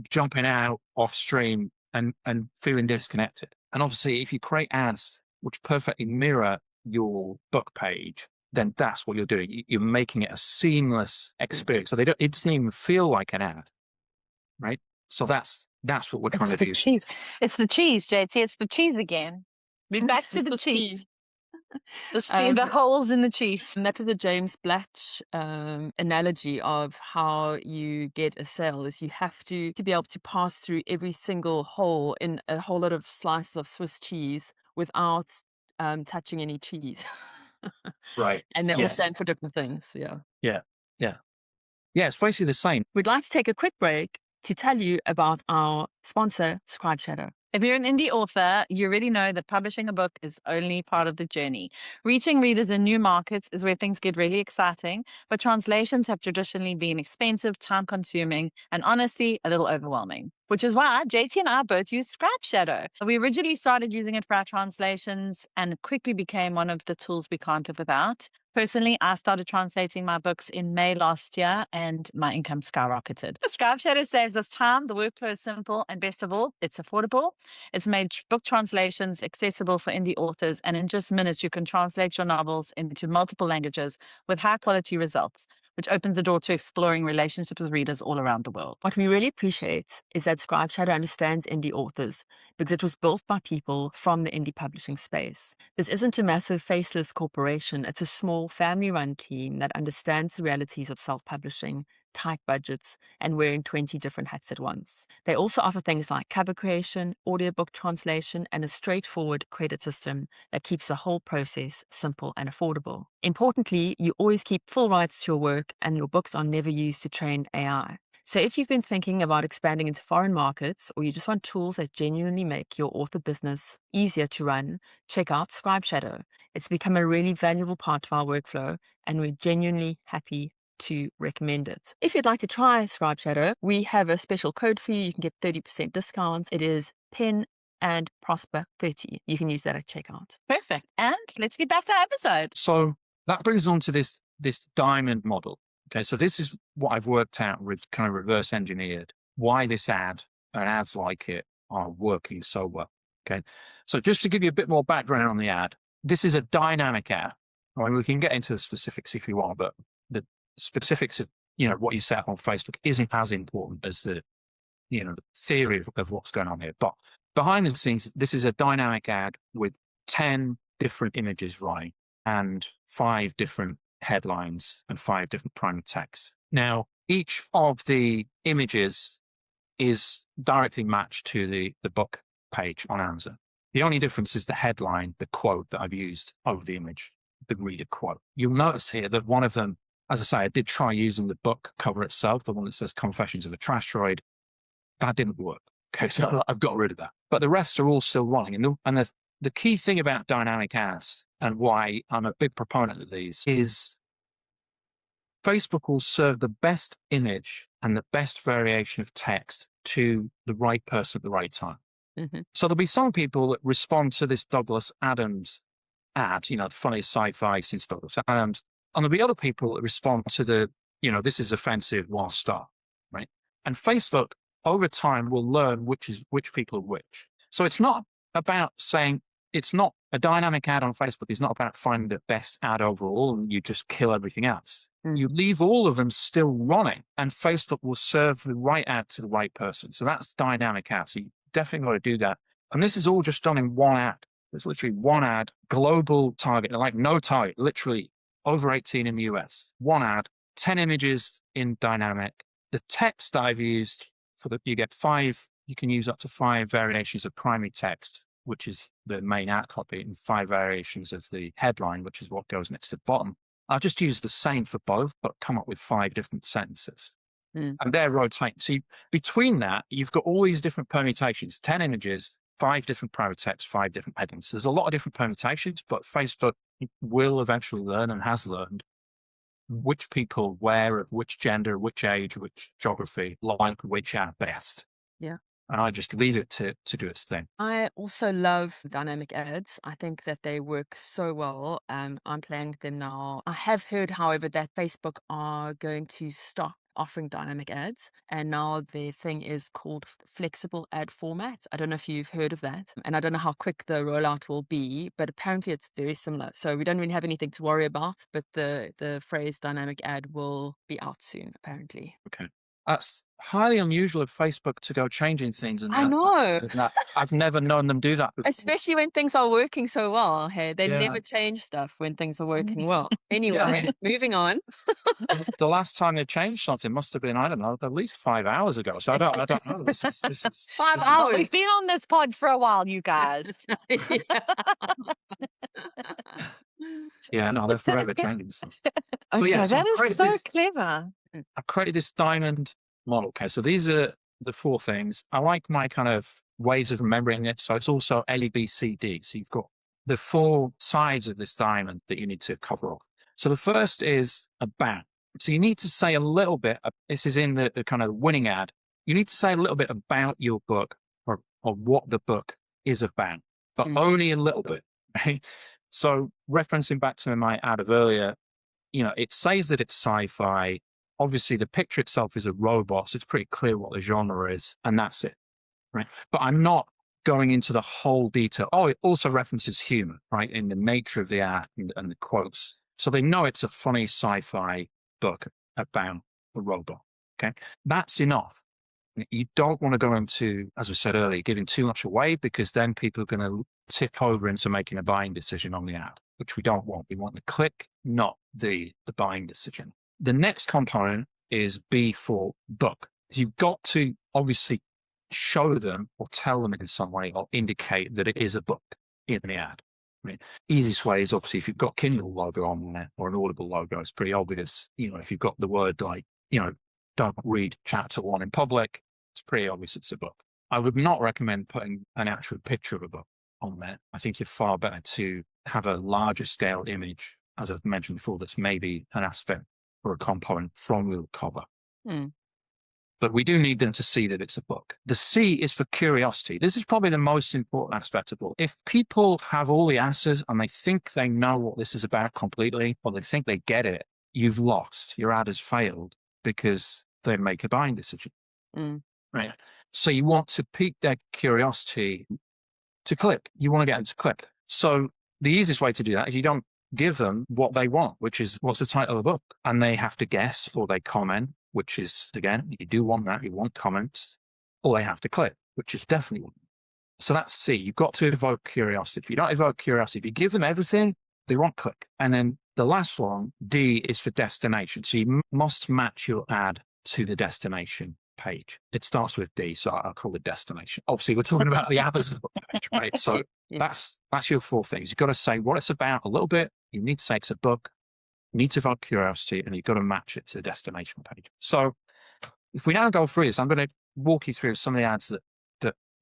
jumping out off stream and feeling disconnected. And obviously, if you create ads which perfectly mirror your book page, then that's what you're doing. You're making it a seamless experience. So it doesn't even feel like an ad, right? So that's what we're trying to do. Cheese. It's the cheese, JT. It's the cheese again. We're back to the cheese. The holes in the cheese. And that was a James Blatch analogy of how you get a sale. Is you have to be able to pass through every single hole in a whole lot of slices of Swiss cheese without touching any cheese. Right. And they all stand for different things. Yeah. Yeah. It's basically the same. We'd like to take a quick break to tell you about our sponsor, Scribe Shadow. If you're an indie author, you already know that publishing a book is only part of the journey. Reaching readers in new markets is where things get really exciting, but translations have traditionally been expensive, time-consuming, and honestly, a little overwhelming. Which is why JT and I both use Scribe Shadow. We originally started using it for our translations, and it quickly became one of the tools we can't live without. Personally, I started translating my books in May last year, and my income skyrocketed. Scribe Shadow saves us time, the workflow is simple, and best of all, it's affordable. It's made book translations accessible for indie authors, and in just minutes, you can translate your novels into multiple languages with high-quality results, which opens the door to exploring relationships with readers all around the world. What we really appreciate is that Scribe Shadow understands indie authors because it was built by people from the indie publishing space. This isn't a massive faceless corporation. It's a small family-run team that understands the realities of self-publishing, tight budgets, and wearing 20 different hats at once. They also offer things like cover creation, audiobook translation, and a straightforward credit system that keeps the whole process simple and affordable. Importantly, you always keep full rights to your work, and your books are never used to train AI. So if you've been thinking about expanding into foreign markets, or you just want tools that genuinely make your author business easier to run, check out Scribe Shadow. It's become a really valuable part of our workflow, and we're genuinely happy to recommend it. If you'd like to try Scribe Shadow, we have a special code for you. You can get 30% discounts. It is Pen and Prosper 30. You can use that at checkout. Perfect. And let's get back to our episode. So that brings us on to this diamond model. Okay, so this is what I've worked out with kind of reverse engineered why this ad and ads like it are working so well. Okay, so just to give you a bit more background on the ad, this is a dynamic ad. I mean, we can get into the specifics if you want, but the specifics of what you set on Facebook isn't as important as the the theory of what's going on here. But behind the scenes, this is a dynamic ad with 10 different images running and 5 different headlines and 5 different primary texts. Now, each of the images is directly matched to the book page on Amazon. The only difference is the headline, the quote that I've used over the image, the reader quote. You'll notice here that one of them, as I say, I did try using the book cover itself, the one that says Confessions of a Trash Droid. That didn't work. Okay, so I've got rid of that. But the rest are all still running. And the key thing about dynamic ads and why I'm a big proponent of these is Facebook will serve the best image and the best variation of text to the right person at the right time. Mm-hmm. So there'll be some people that respond to this Douglas Adams ad, the funniest sci-fi since Douglas Adams. And there'll be other people that respond to the, this is offensive, 1 star, right? And Facebook over time will learn which people are which. So it's not about saying, it's not a dynamic ad on Facebook. It's not about finding the best ad overall and you just kill everything else. You leave all of them still running and Facebook will serve the right ad to the right person. So that's dynamic ad. So you definitely got to do that. And this is all just done in one ad. There's literally one ad, global target, like no target, literally over 18 in the US. One ad, 10 images in dynamic. The text I've used you get 5, you can use up to 5 variations of primary text, which is the main ad copy, and 5 variations of the headline, which is what goes next to the bottom. I'll just use the same for both, but come up with 5 different sentences. And they're rotating. So between that, you've got all these different permutations, 10 images, 5 different primary text, 5 different headings. There's a lot of different permutations, but Facebook will eventually learn and has learned which people, where, of which gender, which age, which geography, like which ad best. Yeah. And I just leave it to do its thing. I also love dynamic ads. I think that they work so well. I'm playing with them now. I have heard, however, that Facebook are going to stop offering dynamic ads. And now their thing is called flexible ad formats. I don't know if you've heard of that. And I don't know how quick the rollout will be, but apparently it's very similar. So we don't really have anything to worry about, but the phrase dynamic ad will be out soon, apparently. Okay. That's highly unusual of Facebook to go changing things. And I know. I've never known them do that before. Especially when things are working so well. Hey, they never change stuff when things are working well. Anyway, moving on. The last time they changed something must have been, I don't know, at least 5 hours ago. So I don't know. This is 5 hours. We've been on this pod for a while, you guys. Yeah, no, they're forever changing stuff. So, yeah, that is so clever. I've created this diamond model. Okay, so these are the 4 things. I like my kind of ways of remembering it. So it's also A, B, C, D. So you've got the 4 sides of this diamond that you need to cover off. So the first is about. So you need to say a little bit, this is in the kind of winning ad. You need to say a little bit about your book or what the book is about, but only a little bit. Right? So referencing back to my ad of earlier, it says that it's sci-fi. Obviously, the picture itself is a robot, so it's pretty clear what the genre is, and that's it, right? But I'm not going into the whole detail. Oh, it also references humor, right, in the nature of the ad and the quotes. So they know it's a funny sci-fi book about a robot, okay? That's enough. You don't want to go into, as we said earlier, giving too much away, because then people are going to tip over into making a buying decision on the ad, which we don't want. We want the click, not the buying decision. The next component is B for book. You've got to obviously show them or tell them in some way or indicate that it is a book in the ad. I mean, easiest way is obviously if you've got Kindle logo on there or an Audible logo, it's pretty obvious. If you've got the word like, don't read chapter 1 in public, it's pretty obvious it's a book. I would not recommend putting an actual picture of a book on there. I think you're far better to have a larger scale image, as I've mentioned before, that's maybe an aspect or a component from the cover. But we do need them to see that it's a book. The C is for curiosity. This is probably the most important aspect of all. If people have all the answers and they think they know what this is about completely, or they think they get it, you've lost. Your ad has failed because they make a buying decision. Right? So you want to pique their curiosity to click. You want to get them to click. So the easiest way to do that is you don't give them what they want, which is what's the title of the book, and they have to guess or they comment, which is, again, you do want that, you want comments, or they have to click, which is definitely one. So that's C. You've got to evoke curiosity. If you don't evoke curiosity, if you give them everything, they won't click. And then the last one, D, is for destination. So you must match your ad to the destination page. It starts with D, so I'll call it destination. Obviously, we're talking about the Amazon page, right? So that's your 4 things. You've got to say what it's about a little bit. You need to say it's a book. You need to evoke curiosity, and you've got to match it to the destination page. So if we now go through this, I'm going to walk you through some of the ads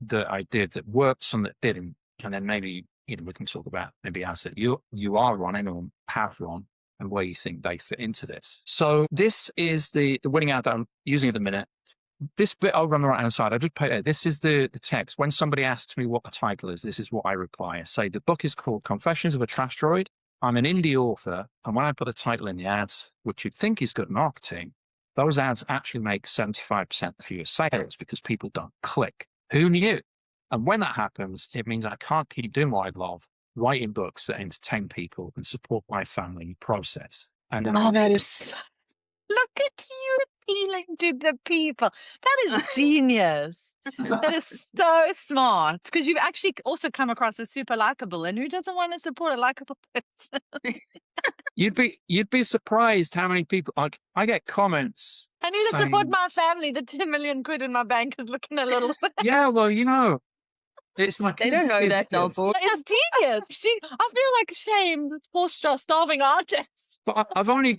that I did that worked, some that didn't, and then maybe we can talk about maybe ads that you are running or have run and where you think they fit into this. So this is the winning ad that I'm using at the minute. This bit over on the right-hand side, I just put it. This is the text. When somebody asks me what the title is, this is what I reply. I say, the book is called Confessions of a Trash Droid. I'm an indie author, and when I put a title in the ads, which you'd think is good marketing, those ads actually make 75% of your sales because people don't click. Who knew? And when that happens, it means I can't keep doing what I love, writing books that entertain people and support my family process. And then that is... Look at you appealing to the people. That is genius. That is so smart, because you've actually also come across as super likable, and who doesn't want to support a likable person? You'd be surprised how many people, like, I get comments. I need to support my family. The 10 million quid in my bank is looking a little bit. Yeah, well, it's like They don't know that, Delport. It's genius. I feel like shame. This poor starving artist. But I've only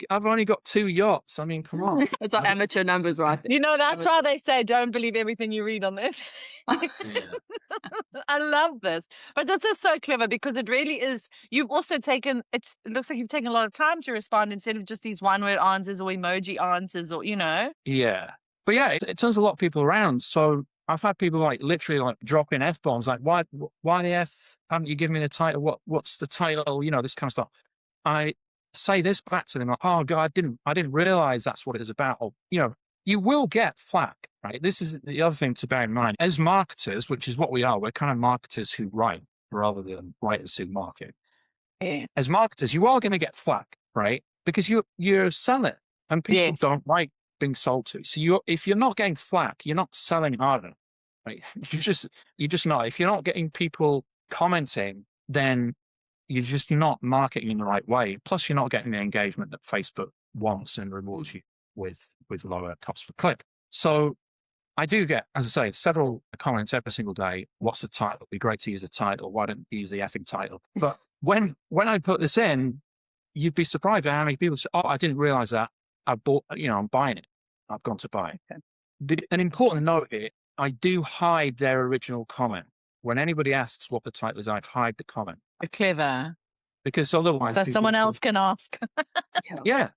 got 2 yachts. I mean, come on. It's our amateur numbers, right? That's why they say don't believe everything you read on this. I love this. But this is so clever, because it really is. You've also taken, it looks like you've taken a lot of time to respond instead of just these one-word answers or emoji answers or, Yeah. But yeah, it turns a lot of people around. So I've had people literally drop in F-bombs, like, why the F haven't you given me the title? What's the title? This kind of stuff. I say this back to them, like, oh God, I didn't realize that's what it is about. Or, you will get flack, right? This is the other thing to bear in mind. As marketers, which is what we are, we're kind of marketers who write rather than writers who market. Yeah. As marketers, you are going to get flack, right? Because you're selling, and people don't like being sold to. So if you're not getting flack, you're not selling harder, right? You're just not. If you're not getting people commenting, then you're not marketing in the right way. Plus, you're not getting the engagement that Facebook wants and rewards you with lower cost per click. So I do get, as I say, several comments every single day. What's the title? It'd be great to use a title. Why don't you use the effing title? But when I put this in, you'd be surprised at how many people say, oh, I didn't realize that. I bought, I'm buying it. I've gone to buy it. An important note here, I do hide their original comment. When anybody asks what the title is, I hide the comment. Clever. Because otherwise... So someone else can ask. Yeah,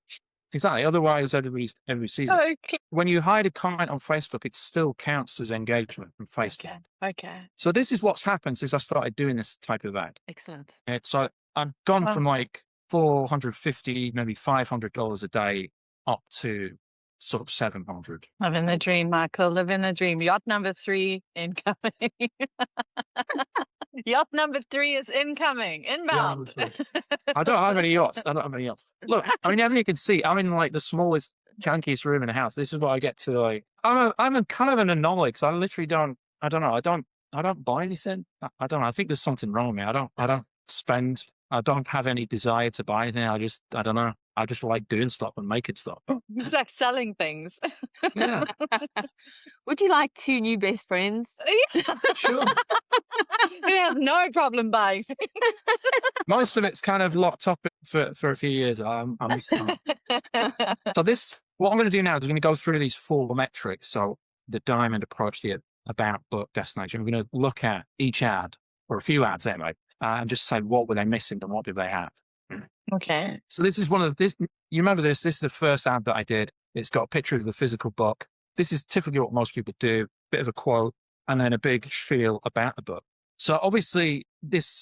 exactly. Otherwise, everybody sees it. When you hide a comment on Facebook, it still counts as engagement from Facebook. Okay. So this is what's happened since I started doing this type of ad. Excellent. So I've gone from $450, maybe $500 a day up to sort of 700. Living the dream, Michael. Living the dream. Yacht number 3 incoming. Yacht number 3 is incoming. Inbound. Yeah, I don't have any yachts. Look, I mean, as you can see, I'm in the smallest, jankiest room in the house. This is what I get to I'm a kind of an anomaly, because I literally don't buy anything. I don't know. I think there's something wrong with me. I don't spend. I don't have any desire to buy anything. I don't know. I just like doing stuff and making stuff. It's like selling things. Yeah. Would you like 2 new best friends? Sure. Who have no problem buying things. Most of it's kind of locked up for a few years. I'm So what I'm going to do now is I'm going to go through these 4 metrics. So the diamond approach, the about, book, destination. We're going to look at each ad, or a few ads anyway, and just say what were they missing and what did they have. Okay. So this is you remember this is the first ad that I did. It's got a picture of the physical book. This is typically what most people do, bit of a quote, and then a big spiel about the book. So obviously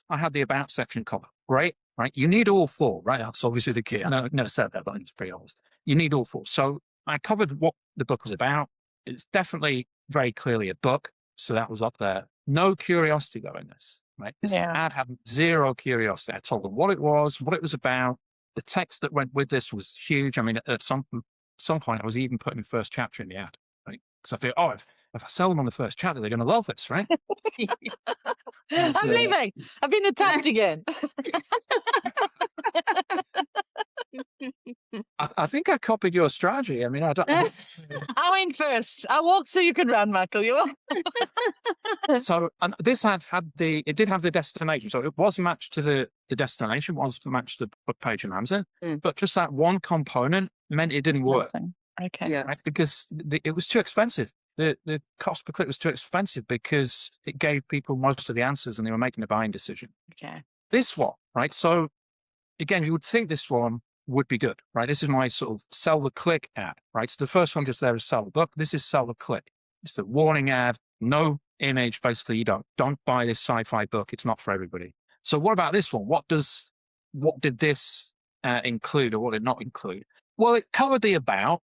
I had the about section covered, right? You need all 4, right? That's obviously the key. I know I never said that, but it's pretty obvious. You need all 4. So I covered what the book was about. It's definitely very clearly a book. So that was up there. No curiosity though in this. Right? This ad had 0 curiosity. I told them what it was about. The text that went with this was huge. I mean, at some point, I was even putting the first chapter in the ad, right? Because I thought, if I sell them on the first chapter, they're going to love this, right? I'm leaving. I've been attacked again. I think I copied your strategy. I mean, I don't. I went first. I walked so you could run, Michael. You So and this ad it did have the destination, so it was matched to the destination, was matched to the book page in Amazon, but just that one component meant it didn't work. Okay. Yeah. Right? Because it was too expensive. The cost per click was too expensive because it gave people most of the answers and they were making a buying decision. Okay. This one, right? So again, you would think this one would be good, right? This is my sort of sell the click ad, right? So the first one just there is sell the book. This is sell the click. It's the warning ad, no image. Basically, you don't buy this sci-fi book. It's not for everybody. So what about this one? What did this include, or what did it not include? Well, it covered the about,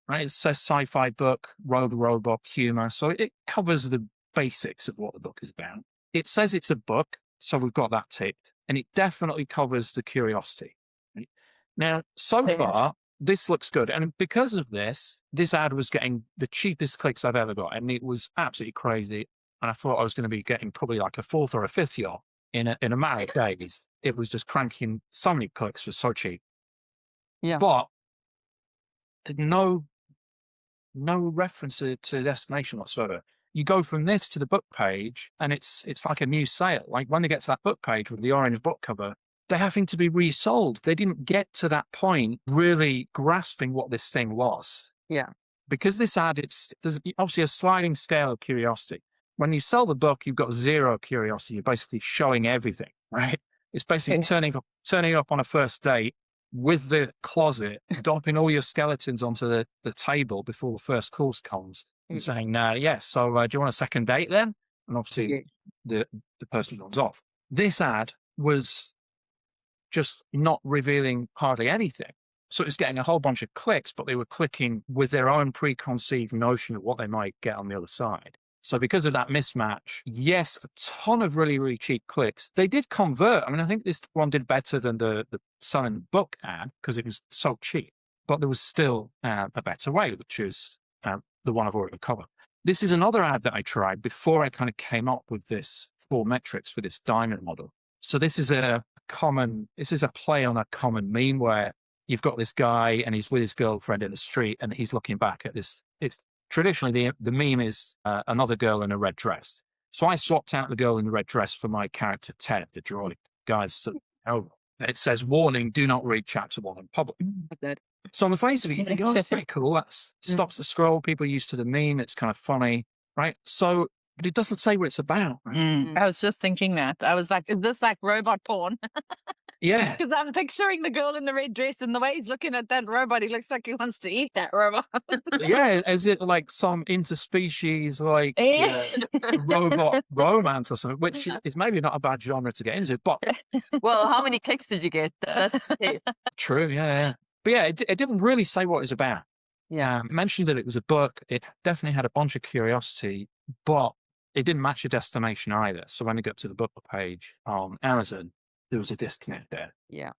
right? It says sci-fi book, rogue robot, humor. So it covers the basics of what the book is about. It says it's a book, so we've got that ticked. And it definitely covers the curiosity. Right? Now, so far, this looks good. And because of this ad was getting the cheapest clicks I've ever got. And it was absolutely crazy. And I thought I was going to be getting probably like a fourth or a fifth yacht in a matter of days. It was just cranking so many clicks for so cheap. Yeah. But no reference to the destination whatsoever. You go from this to the book page and it's like a new sale. Like when they get to that book page with the orange book cover, they're having to be resold. They didn't get to that point really grasping what this thing was. Yeah. Because this ad, there's obviously a sliding scale of curiosity. When you sell the book, you've got zero curiosity. You're basically showing everything, right? It's basically turning up on a first date with the closet, dumping all your skeletons onto the table before the first course comes and saying, yes, so do you want a second date then? And obviously the person runs off. This ad was just not revealing hardly anything. So it's getting a whole bunch of clicks, but they were clicking with their own preconceived notion of what they might get on the other side. So because of that mismatch, yes, a ton of really, really cheap clicks. They did convert. I mean, I think this one did better than the selling book ad because it was so cheap, but there was still a better way, which is the one I've already covered. This is another ad that I tried before I kind of came up with this 4 metrics for this diamond model. So this is a play on a common meme where you've got this guy and he's with his girlfriend in the street and he's looking back at this. It's traditionally the meme is another girl in a red dress. So I swapped out the girl in the red dress for my character Tait, the droid. Guys, it says, warning, do not read chapter 1 in public. So on the face of it, you think, oh, that's pretty cool. That stops the scroll. People are used to the meme. It's kind of funny, right? So, but it doesn't say what it's about. Right? I was just thinking that. I was like, is this like robot porn? Yeah. Because I'm picturing the girl in the red dress and the way he's looking at that robot, he looks like he wants to eat that robot. Yeah, as it like some interspecies like robot romance or something, which is maybe not a bad genre to get into. But well, how many clicks did you get? That's true, yeah. But yeah, it didn't really say what it was about. Yeah. It mentioned that it was a book. It definitely had a bunch of curiosity, but it didn't match your destination either. So when you got to the book page on Amazon, there was a disconnect there. Yeah.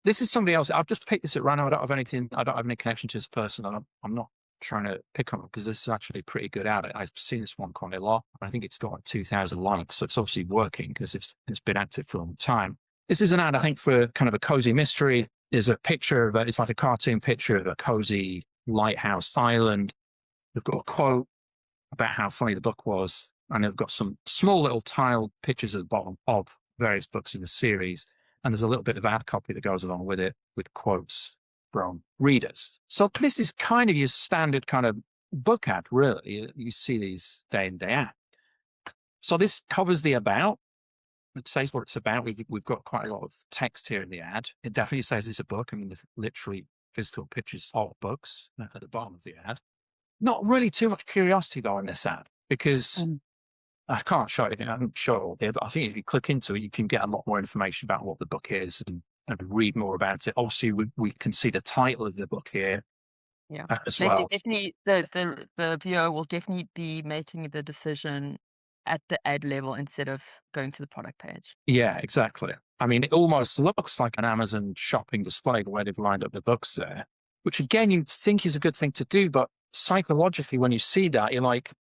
This is somebody else. I've just picked this at random. I don't have any connection to this person. I'm not trying to pick on them because this is actually pretty good at it. I've seen this one quite a lot. I think it's got like 2,000 likes. So it's obviously working because it's been active for a long time. This is an ad, I think, for kind of a cozy mystery. There's a picture of it's like a cartoon picture of a cozy lighthouse island. They've got a quote about how funny the book was. And they've got some small little tiled pictures at the bottom of various books in the series. And there's a little bit of ad copy that goes along with it with quotes from readers. So this is kind of your standard kind of book ad, really. You see these day in, day out. So this covers the about. It says what it's about. We've got quite a lot of text here in the ad. It definitely says it's a book. I mean, there's literally physical pictures of books at the bottom of the ad. Not really too much curiosity, though, in this ad, because I can't show it. I'm sure all here, but I think if you click into it, you can get a lot more information about what the book is and read more about it. Obviously, we can see the title of the book here as well. Definitely, the viewer will definitely be making the decision at the ad level instead of going to the product page. Yeah, exactly. I mean, it almost looks like an Amazon shopping display the way they've lined up the books there, which again, you'd think is a good thing to do, but psychologically, when you see that, you're like,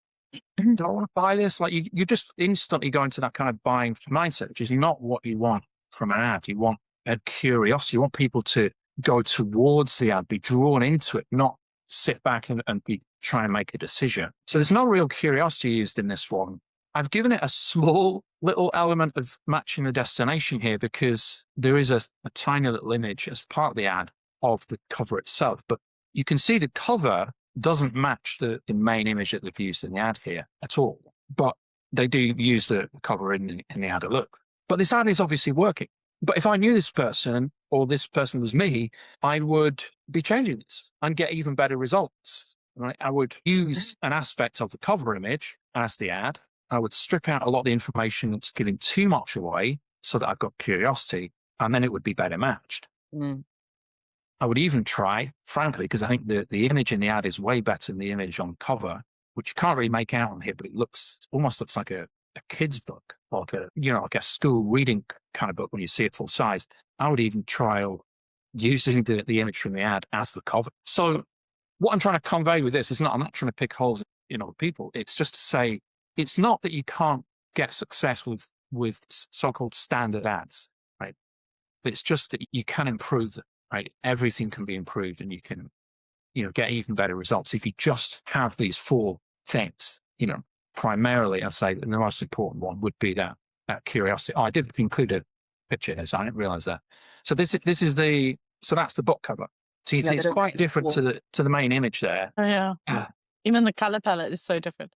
do I want to buy this? Like you just instantly go into that kind of buying mindset, which is not what you want from an ad. You want a curiosity. You want people to go towards the ad, be drawn into it, not sit back and be trying to make a decision. So there's no real curiosity used in this one. I've given it a small little element of matching the destination here because there is a tiny little image as part of the ad of the cover itself. But you can see the cover doesn't match the main image that they've used in the ad here at all. But they do use the cover in the ad at look. But this ad is obviously working. But if I knew this person or this person was me, I would be changing this and get even better results. Right? I would use an aspect of the cover image as the ad. I would strip out a lot of the information that's giving too much away so that I've got curiosity, and then it would be better matched. Mm. I would even try, frankly, because I think the image in the ad is way better than the image on cover, which you can't really make out on here, but it almost looks like a kid's book, like a school reading kind of book when you see it full size. I would even trial using the image from the ad as the cover. So what I'm trying to convey with this is I'm not trying to pick holes in other people. It's just to say, it's not that you can't get success with so-called standard ads, right? But it's just that you can improve them, right? Everything can be improved and you can, get even better results if you just have these 4 things, primarily, I'd say, and the most important one would be that curiosity. Oh, I did include a picture here, so I didn't realize that. So that's the book cover. So you see, it's quite different to the main image there. Oh, yeah. Even the color palette is so different.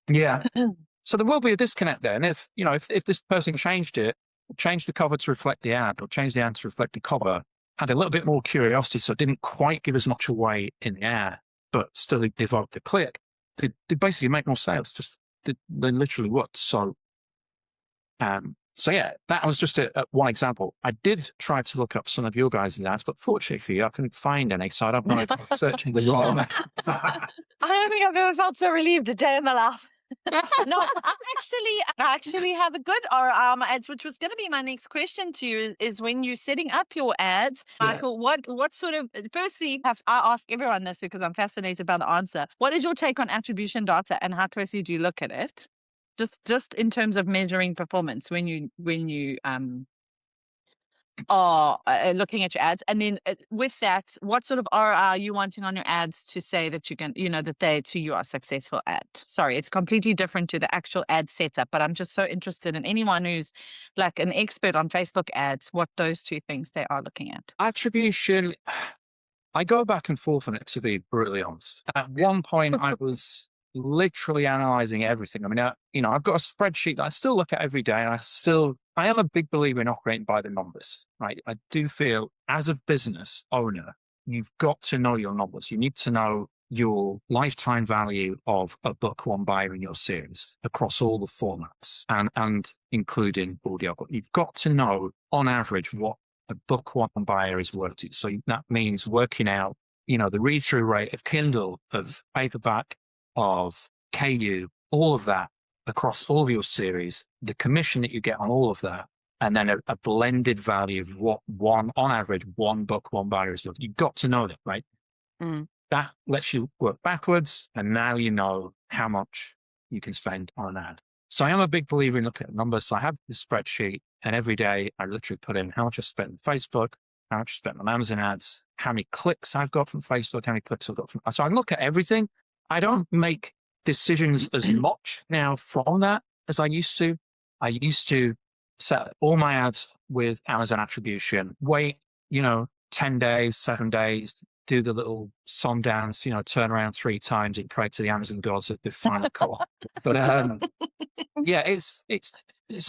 Yeah. So there will be a disconnect there. And if this person changed the cover to reflect the ad or changed the ad to reflect the cover, had a little bit more curiosity, so it didn't quite give as much away in the ad, but still evoked the click, they basically make more sales. They literally would. So yeah, that was just one example. I did try to look up some of your guys' ads, but fortunately for you, I couldn't find any, so I don't know if I'm searching the wrong. I don't think I've ever felt so relieved a day in my life. No, I actually have a good ads, which was going to be my next question to you. Is when you're setting up your ads, Michael, what sort of? Firstly, I ask everyone this because I'm fascinated by the answer. What is your take on attribution data, and how closely do you look at it? Just in terms of measuring performance when you are looking at your ads, and then with that, what sort of ROI are you wanting on your ads to say that you can, that they to you are successful ad? Sorry, it's completely different to the actual ad setup, but I'm just so interested in anyone who's like an expert on Facebook ads, what those 2 things they are looking at. Attribution, I go back and forth on it, to be brutally honest. At one point, I was literally analyzing everything. I mean, I've got a spreadsheet that I still look at every day, and I am a big believer in operating by the numbers, right? I do feel as a business owner, you've got to know your numbers. You need to know your lifetime value of a book one buyer in your series across all the formats and including audio. You've got to know on average what a book one buyer is worth to you. So that means working out, the read-through rate of Kindle, of paperback, of KU, all of that across all of your series, the commission that you get on all of that, and then a blended value of what on average, one book, one buyer is worth. You've got to know that, right? Mm. That lets you work backwards, and now you know how much you can spend on an ad. So I am a big believer in looking at numbers. So I have this spreadsheet, and every day I literally put in how much I spent on Facebook, how much I spent on Amazon ads, how many clicks I've got from Facebook, how many clicks I've got from. So I look at everything. I don't make decisions as much now from that as I used to. I used to set all my ads with Amazon attribution, wait, 10 days, 7 days, do the little song dance, turn around 3 times and pray to the Amazon gods at the final call. But yeah, it's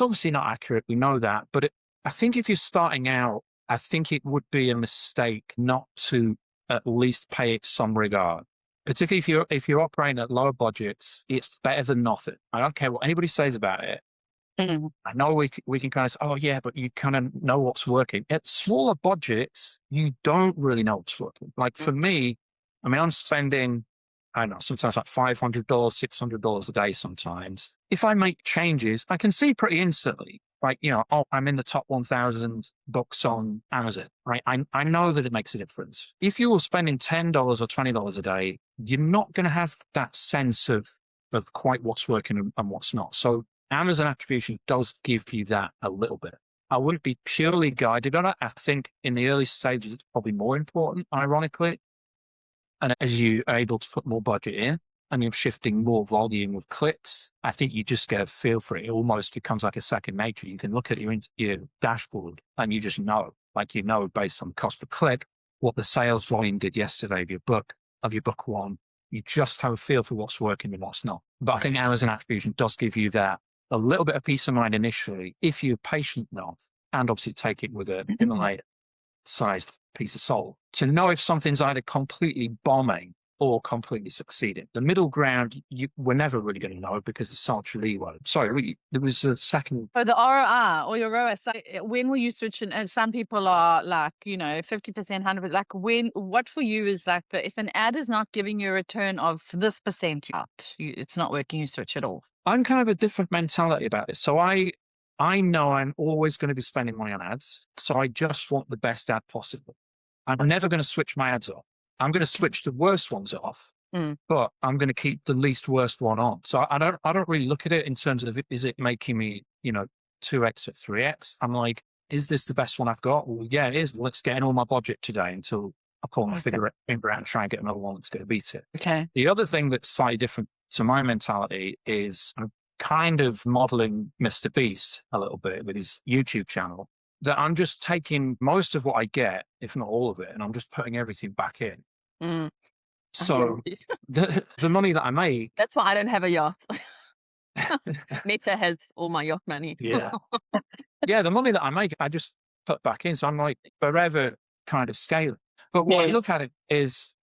obviously not accurate. We know that. But I think if you're starting out, I think it would be a mistake not to at least pay it some regard. Particularly if you're operating at lower budgets, it's better than nothing. I don't care what anybody says about it. Mm. I know we can kind of say, oh yeah, but you kind of know what's working. At smaller budgets, you don't really know what's working. Like for me, I'm spending, I don't know, sometimes like $500, $600 a day sometimes. If I make changes, I can see pretty instantly, like, I'm in the top 1,000 books on Amazon, right? I know that it makes a difference. If you're spending $10 or $20 a day, you're not going to have that sense of quite what's working and what's not. So Amazon attribution does give you that a little bit. I wouldn't be purely guided on it. I think in the early stages, it's probably more important, ironically. And as you are able to put more budget in and you're shifting more volume of clicks, I think you just get a feel for it. It almost becomes like a second nature. You can look at your dashboard and you just know, like, you know, based on cost per click, what the sales volume did yesterday of your book one. You just have a feel for what's working and what's not. But I think Amazon attribution does give you that a little bit of peace of mind initially, if you're patient enough, and obviously take it with a Himalaya-sized piece of salt, to know if something's either completely bombing or completely succeeding. The middle ground, we're never really going to know because there's such leeway. Sorry, there was a second. For the ROI or your ROAS, when will you switch? And some people are like, 50%, 100%. Like, what for you is like, if an ad is not giving you a return of this percent out, it's not working, you switch it off. I'm kind of a different mentality about this. So I know I'm always going to be spending money on ads. So I just want the best ad possible. I'm never going to switch my ads off. I'm going to switch the worst ones off, but I'm going to keep the least worst one on. So I don't really look at it in terms of, is it making me, 2x or 3x? I'm like, is this the best one I've got? Well, yeah, it is. Well, let's get in all my budget today until I pull my finger out and try and get another one that's going to beat it. Okay. The other thing that's slightly different to my mentality is I'm kind of modeling Mr. Beast a little bit with his YouTube channel, that I'm just taking most of what I get, if not all of it, and I'm just putting everything back in. So the money that I make. That's why I don't have a yacht. Meta has all my yacht money. Yeah. Yeah, the money that I make, I just put back in. So I'm like forever kind of scaling. But what I look at it is,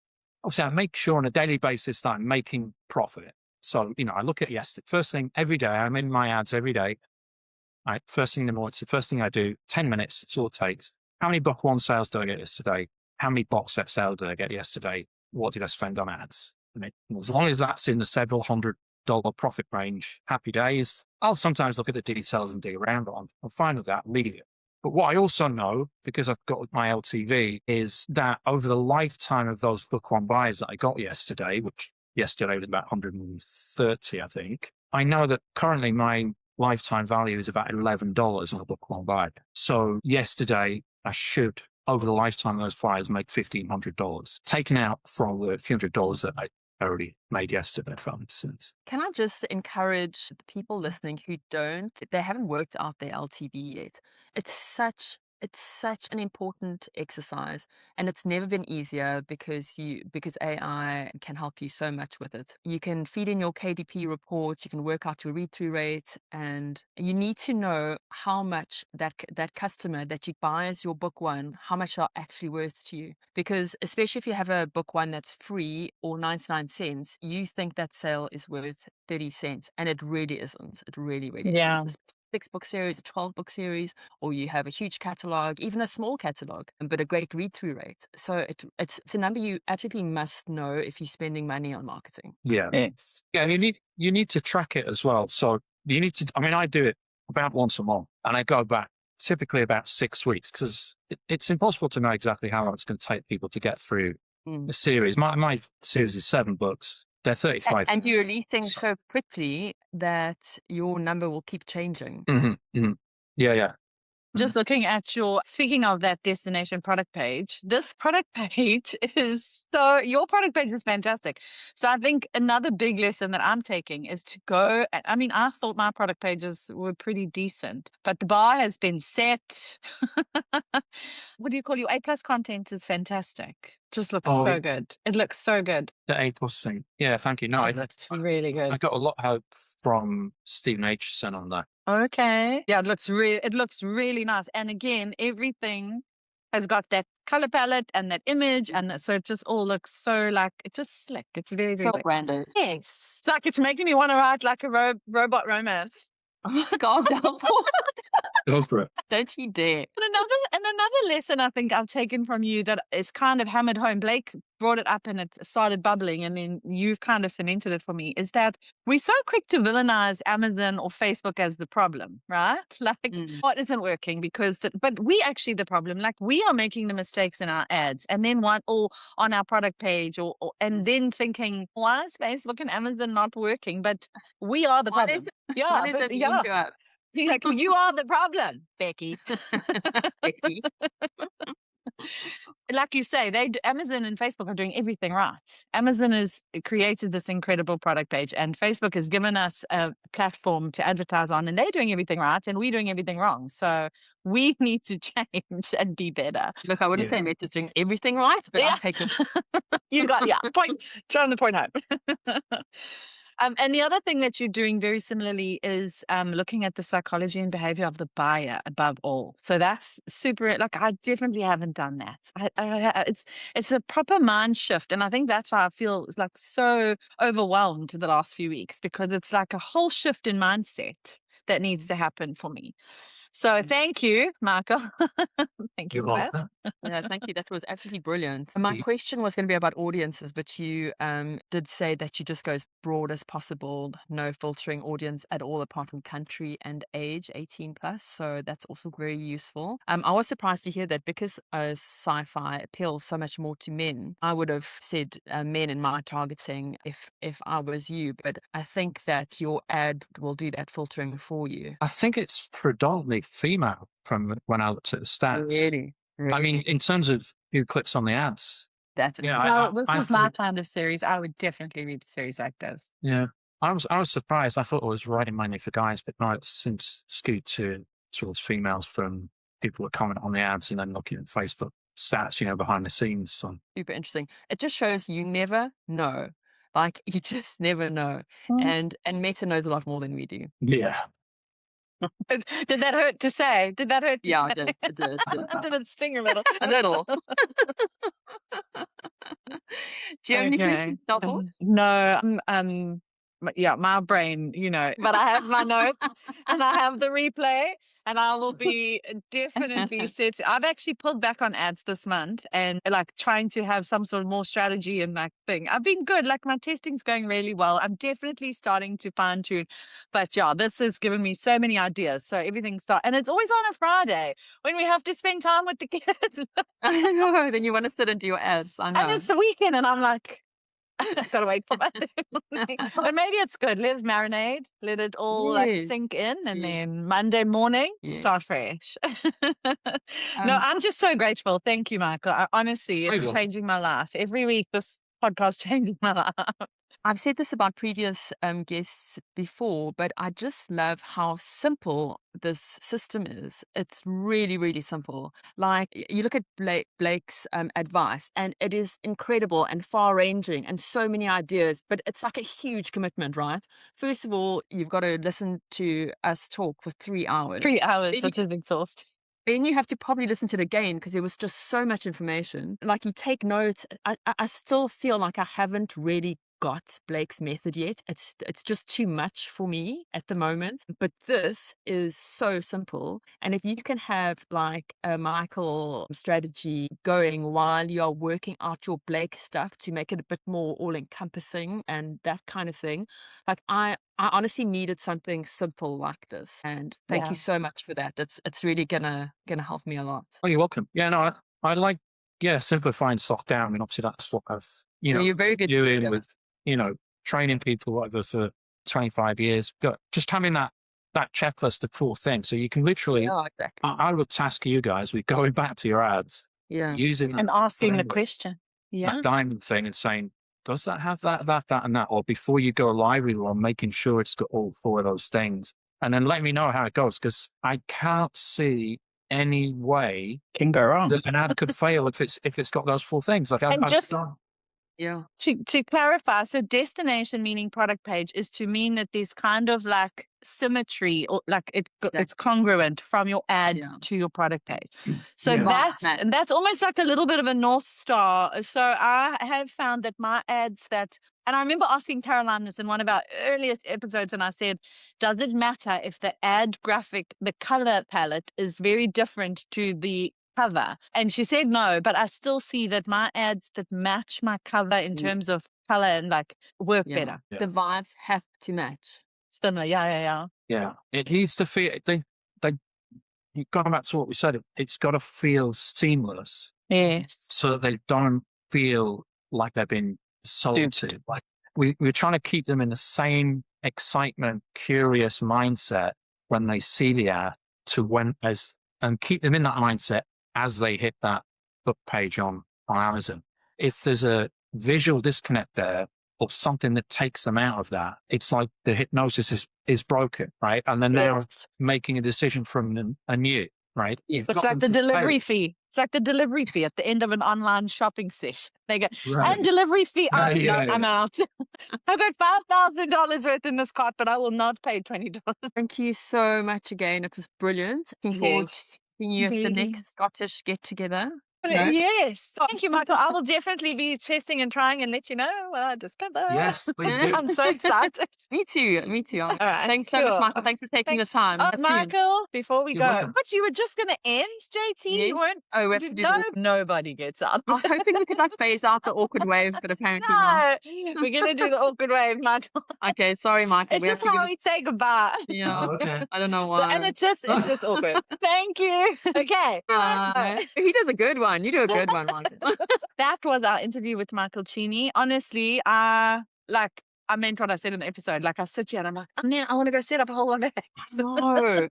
obviously, I make sure on a daily basis that I'm making profit. So, I look at yesterday. First thing every day, I'm in my ads every day. Right, first thing in the morning, it's the first thing I do, 10 minutes, it's all it takes. How many book one sales did I get yesterday? How many box set sales did I get yesterday? What did I spend on ads? And as long as that's in the several $100 profit range, happy days. I'll sometimes look at the details and dig around, but I'm fine with that, leave it. But what I also know, because I've got my LTV, is that over the lifetime of those book one buys that I got yesterday, which yesterday was about 130, I think, I know that currently my lifetime value is about $11 on a book one buy. So yesterday, I should, over the lifetime of those buyers, make $1,500, taken out from the few $100 that I already made yesterday, if that makes sense. Can I just encourage the people listening who they haven't worked out their LTV yet? It's such an important exercise, and it's never been easier because AI can help you so much with it. You can feed in your KDP reports, you can work out your read-through rate, and you need to know how much that customer that you buys your book one, how much they're actually worth to you. Because especially if you have a book one that's free or 99 cents, you think that sale is worth 30 cents, and it really isn't. It really, really isn't. 6-book series, a 12-book series, or you have a huge catalog, even a small catalog, but a great read-through rate. So it's a number you absolutely must know if you're spending money on marketing. Yeah. Yes. Yeah, and you need to track it as well. So you need to, I do it about once a month, and I go back typically about 6 weeks, because it's impossible to know exactly how long it's going to take people to get through the series. My series is 7 books. They're 35. And you're releasing so quickly that your number will keep changing. Yeah. Just looking at speaking of that destination product page, this product page your product page is fantastic. So I think another big lesson that I'm taking is to go, I thought my product pages were pretty decent, but the bar has been set. What do you call your A+ content is fantastic. Just looks so good. It looks so good. The A+ thing. Yeah, thank you. No, it looks really good. I got a lot of help from Stephen Aitchison on that. Okay. Yeah, it looks really nice. And again, everything has got that color palette and that image, and so it just all looks so it's just slick. It's very, very so branded. Yes. It's like it's making me want to write like a robot romance. Oh my God, Delport. Go for it. Don't you dare. And another lesson I think I've taken from you that is kind of hammered home. Blake brought it up and it started bubbling, and then you've kind of cemented it for me, is that we're so quick to villainize Amazon or Facebook as the problem, right? Like, what isn't working but we actually the problem. Like, we are making the mistakes in our ads, and then or on our product page, and then thinking, why is Facebook and Amazon not working? But we are the problem. What is it mean to us? Like, you are the problem, Becky. Becky. Like you say, Amazon and Facebook are doing everything right. Amazon has created this incredible product page, and Facebook has given us a platform to advertise on, and they're doing everything right, and we're doing everything wrong. So we need to change and be better. Look, I wouldn't say Meta's doing everything right, but I'll take it. You got, point, trying the point home. And the other thing that you're doing very similarly is looking at the psychology and behavior of the buyer above all. So that's super, like, I definitely haven't done that. It's a proper mind shift. And I think that's why I feel like so overwhelmed the last few weeks, because it's like a whole shift in mindset that needs to happen for me. So thank you, Michael. Thank you for that. Yeah, thank you. That was absolutely brilliant. My question was going to be about audiences, but you did say that you just go as broad as possible, no filtering audience at all apart from country and age, 18 plus. So that's also very useful. I was surprised to hear that, because sci-fi appeals so much more to men. I would have said men in my targeting if I was you, but I think that your ad will do that filtering for you. I think it's predominantly female from when I looked at the stats. Really? I mean, in terms of who clicks on the ads. That's this is my kind of series. I would definitely read a series like this. Yeah. I was surprised. I thought it was writing mainly for guys, but no, it's since skewed to towards females from people that comment on the ads and then looking at Facebook stats, behind the scenes. So. Super interesting. It just shows you never know. Like, you just never know. And Meta knows a lot more than we do. Yeah. Did that hurt to say? Did that hurt to Yeah, say? it did. Did it sting a little? A little. Do you have any questions, Delport? No. Yeah, my brain, but I have my notes and I have the replay, and I will be definitely set. I've actually pulled back on ads this month and like trying to have some sort of more strategy and like thing. I've been good. Like, my testing's going really well. I'm definitely starting to fine tune, but yeah, this has given me so many ideas. So everything and it's always on a Friday when we have to spend time with the kids. I know. Then you want to sit and do your ads. I know. And it's the weekend and I'm like, gotta wait for Monday morning. But maybe it's good. Let it marinate. Let it all like sink in, and then Monday morning start fresh. No, I'm just so grateful. Thank you, Michael. Honestly, it's changing my life. Every week this podcast changes my life. I've said this about previous guests before, but I just love how simple this system is. It's really, really simple. Like, you look at Blake's advice, and it is incredible and far-ranging and so many ideas, but it's like a huge commitment, right? First of all, you've got to listen to us talk for 3 hours. 3 hours, which is exhausting. Then you have to probably listen to it again because there was just so much information. Like, you take notes. I still feel like I haven't really got Blake's method yet. It's just too much for me at the moment. But this is so simple. And if you can have like a Michael strategy going while you're working out your Blake stuff to make it a bit more all-encompassing and that kind of thing, like I honestly needed something simple like this. And thank you so much for that. It's really gonna help me a lot. Oh, you're welcome. Yeah, no, I like simplifying stuff down. I mean, obviously that's what I've you're very good doing with training people over for 25 years. But just having that checklist of 4 things, so you can literally. Yeah, exactly. I would task you guys with going back to your ads, using and asking the question, that diamond thing, and saying, does that have that, and that? Or before you go live with one, making sure it's got all 4 of those things, and then let me know how it goes, because I can't see any way can go wrong that an ad could fail if it's got those 4 things. Like, to clarify, so destination meaning product page is to mean that there's kind of like symmetry, or like it's congruent from your ad to your product page. So that's almost like a little bit of a North Star. So I have found that my ads and I remember asking Caroline this in one of our earliest episodes, and I said, does it matter if the ad graphic, the color palette is very different to the cover. And she said no, but I still see that my ads that match my cover in terms of color and like work better. Yeah. The vibes have to match. Similar. Yeah. Yeah. It needs to feel, going back to what we said, it's got to feel seamless Yes. so that they don't feel like they've been assaulted. Like we're trying to keep them in the same excitement, curious mindset when they see the ad and keep them in that mindset as they hit that book page on Amazon. If there's a visual disconnect there or something that takes them out of that, it's like the hypnosis is broken, right? And then they're making a decision from anew, right? It's like the delivery fee. It's like the delivery fee at the end of an online shopping session. They go, and delivery fee. I'm out. I've got $5,000 worth in this cart, but I will not pay $20. Thank you so much again. It was brilliant. Looking forward to seeing you at the next Scottish get together. Yes. Thank you, Michael. I will definitely be testing and trying and let you know what I discover. Yes, please do. I'm so excited. Me too. All right. Thanks so much, Michael. Thanks for taking the time. Michael, before we go, welcome. but you were just going to end, JT? Yes. You weren't? Oh, we have to do the Nobody gets up. I was hoping we could like phase out the awkward wave, but apparently not. We're going to do the awkward wave, Michael. Okay, sorry, Michael. It's just how we say goodbye. Yeah. Oh, okay. I don't know why. And it's just awkward. Thank you. Okay. He does a good one. You do a good one, Michael. That was our interview with Michael Cheney. Honestly, I meant what I said in the episode. Like I sit here and I'm like, I want to go set up a whole one day.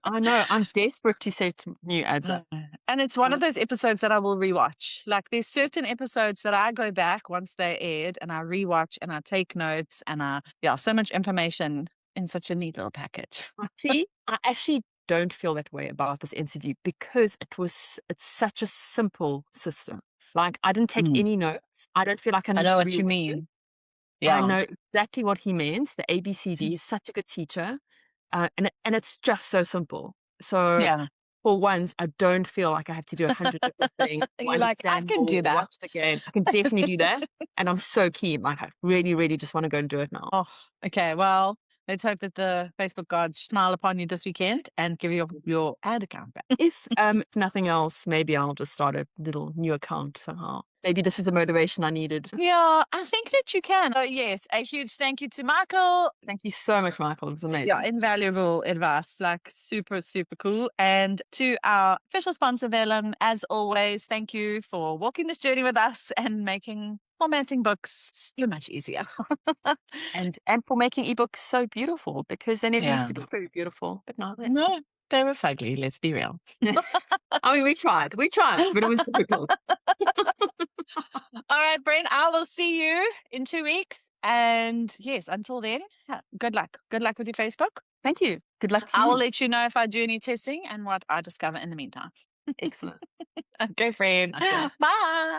I know. I'm desperate to set new ads up. And it's one of those episodes that I will rewatch. Like there's certain episodes that I go back once they aired and I rewatch and I take notes and so much information in such a neat little package. See, I actually don't feel that way about this interview because it's such a simple system. Like I didn't take any notes. I don't feel like I know what you mean. Yeah, I know exactly what he means. The ABCD is such a good teacher, and it's just so simple. So for once, I don't feel like I have to do 100 different things. You're like, I can do that. Watch the game. I can definitely do that, and I'm so keen. Like I really, really just want to go and do it now. Oh, okay. Well, let's hope that the Facebook gods smile upon you this weekend and give you your ad account back. If nothing else, maybe I'll just start a little new account somehow. Maybe this is a motivation I needed. Yeah, I think that you can. Oh, yes. A huge thank you to Michael. Thank you so much, Michael. It was amazing. Yeah, invaluable advice. Like super, super cool. And to our official sponsor, Vellum, as always, thank you for walking this journey with us and making formatting books so much easier. and for making ebooks so beautiful because they never used to be very beautiful, but now No, they were fugly, let's be real. I mean, we tried, but it was difficult. All right, Brent, I will see you in 2 weeks. And yes, until then, good luck. Good luck with your Facebook. Thank you. Good luck to you. I will let you know if I do any testing and what I discover in the meantime. Excellent. Okay, friend. Okay. Bye.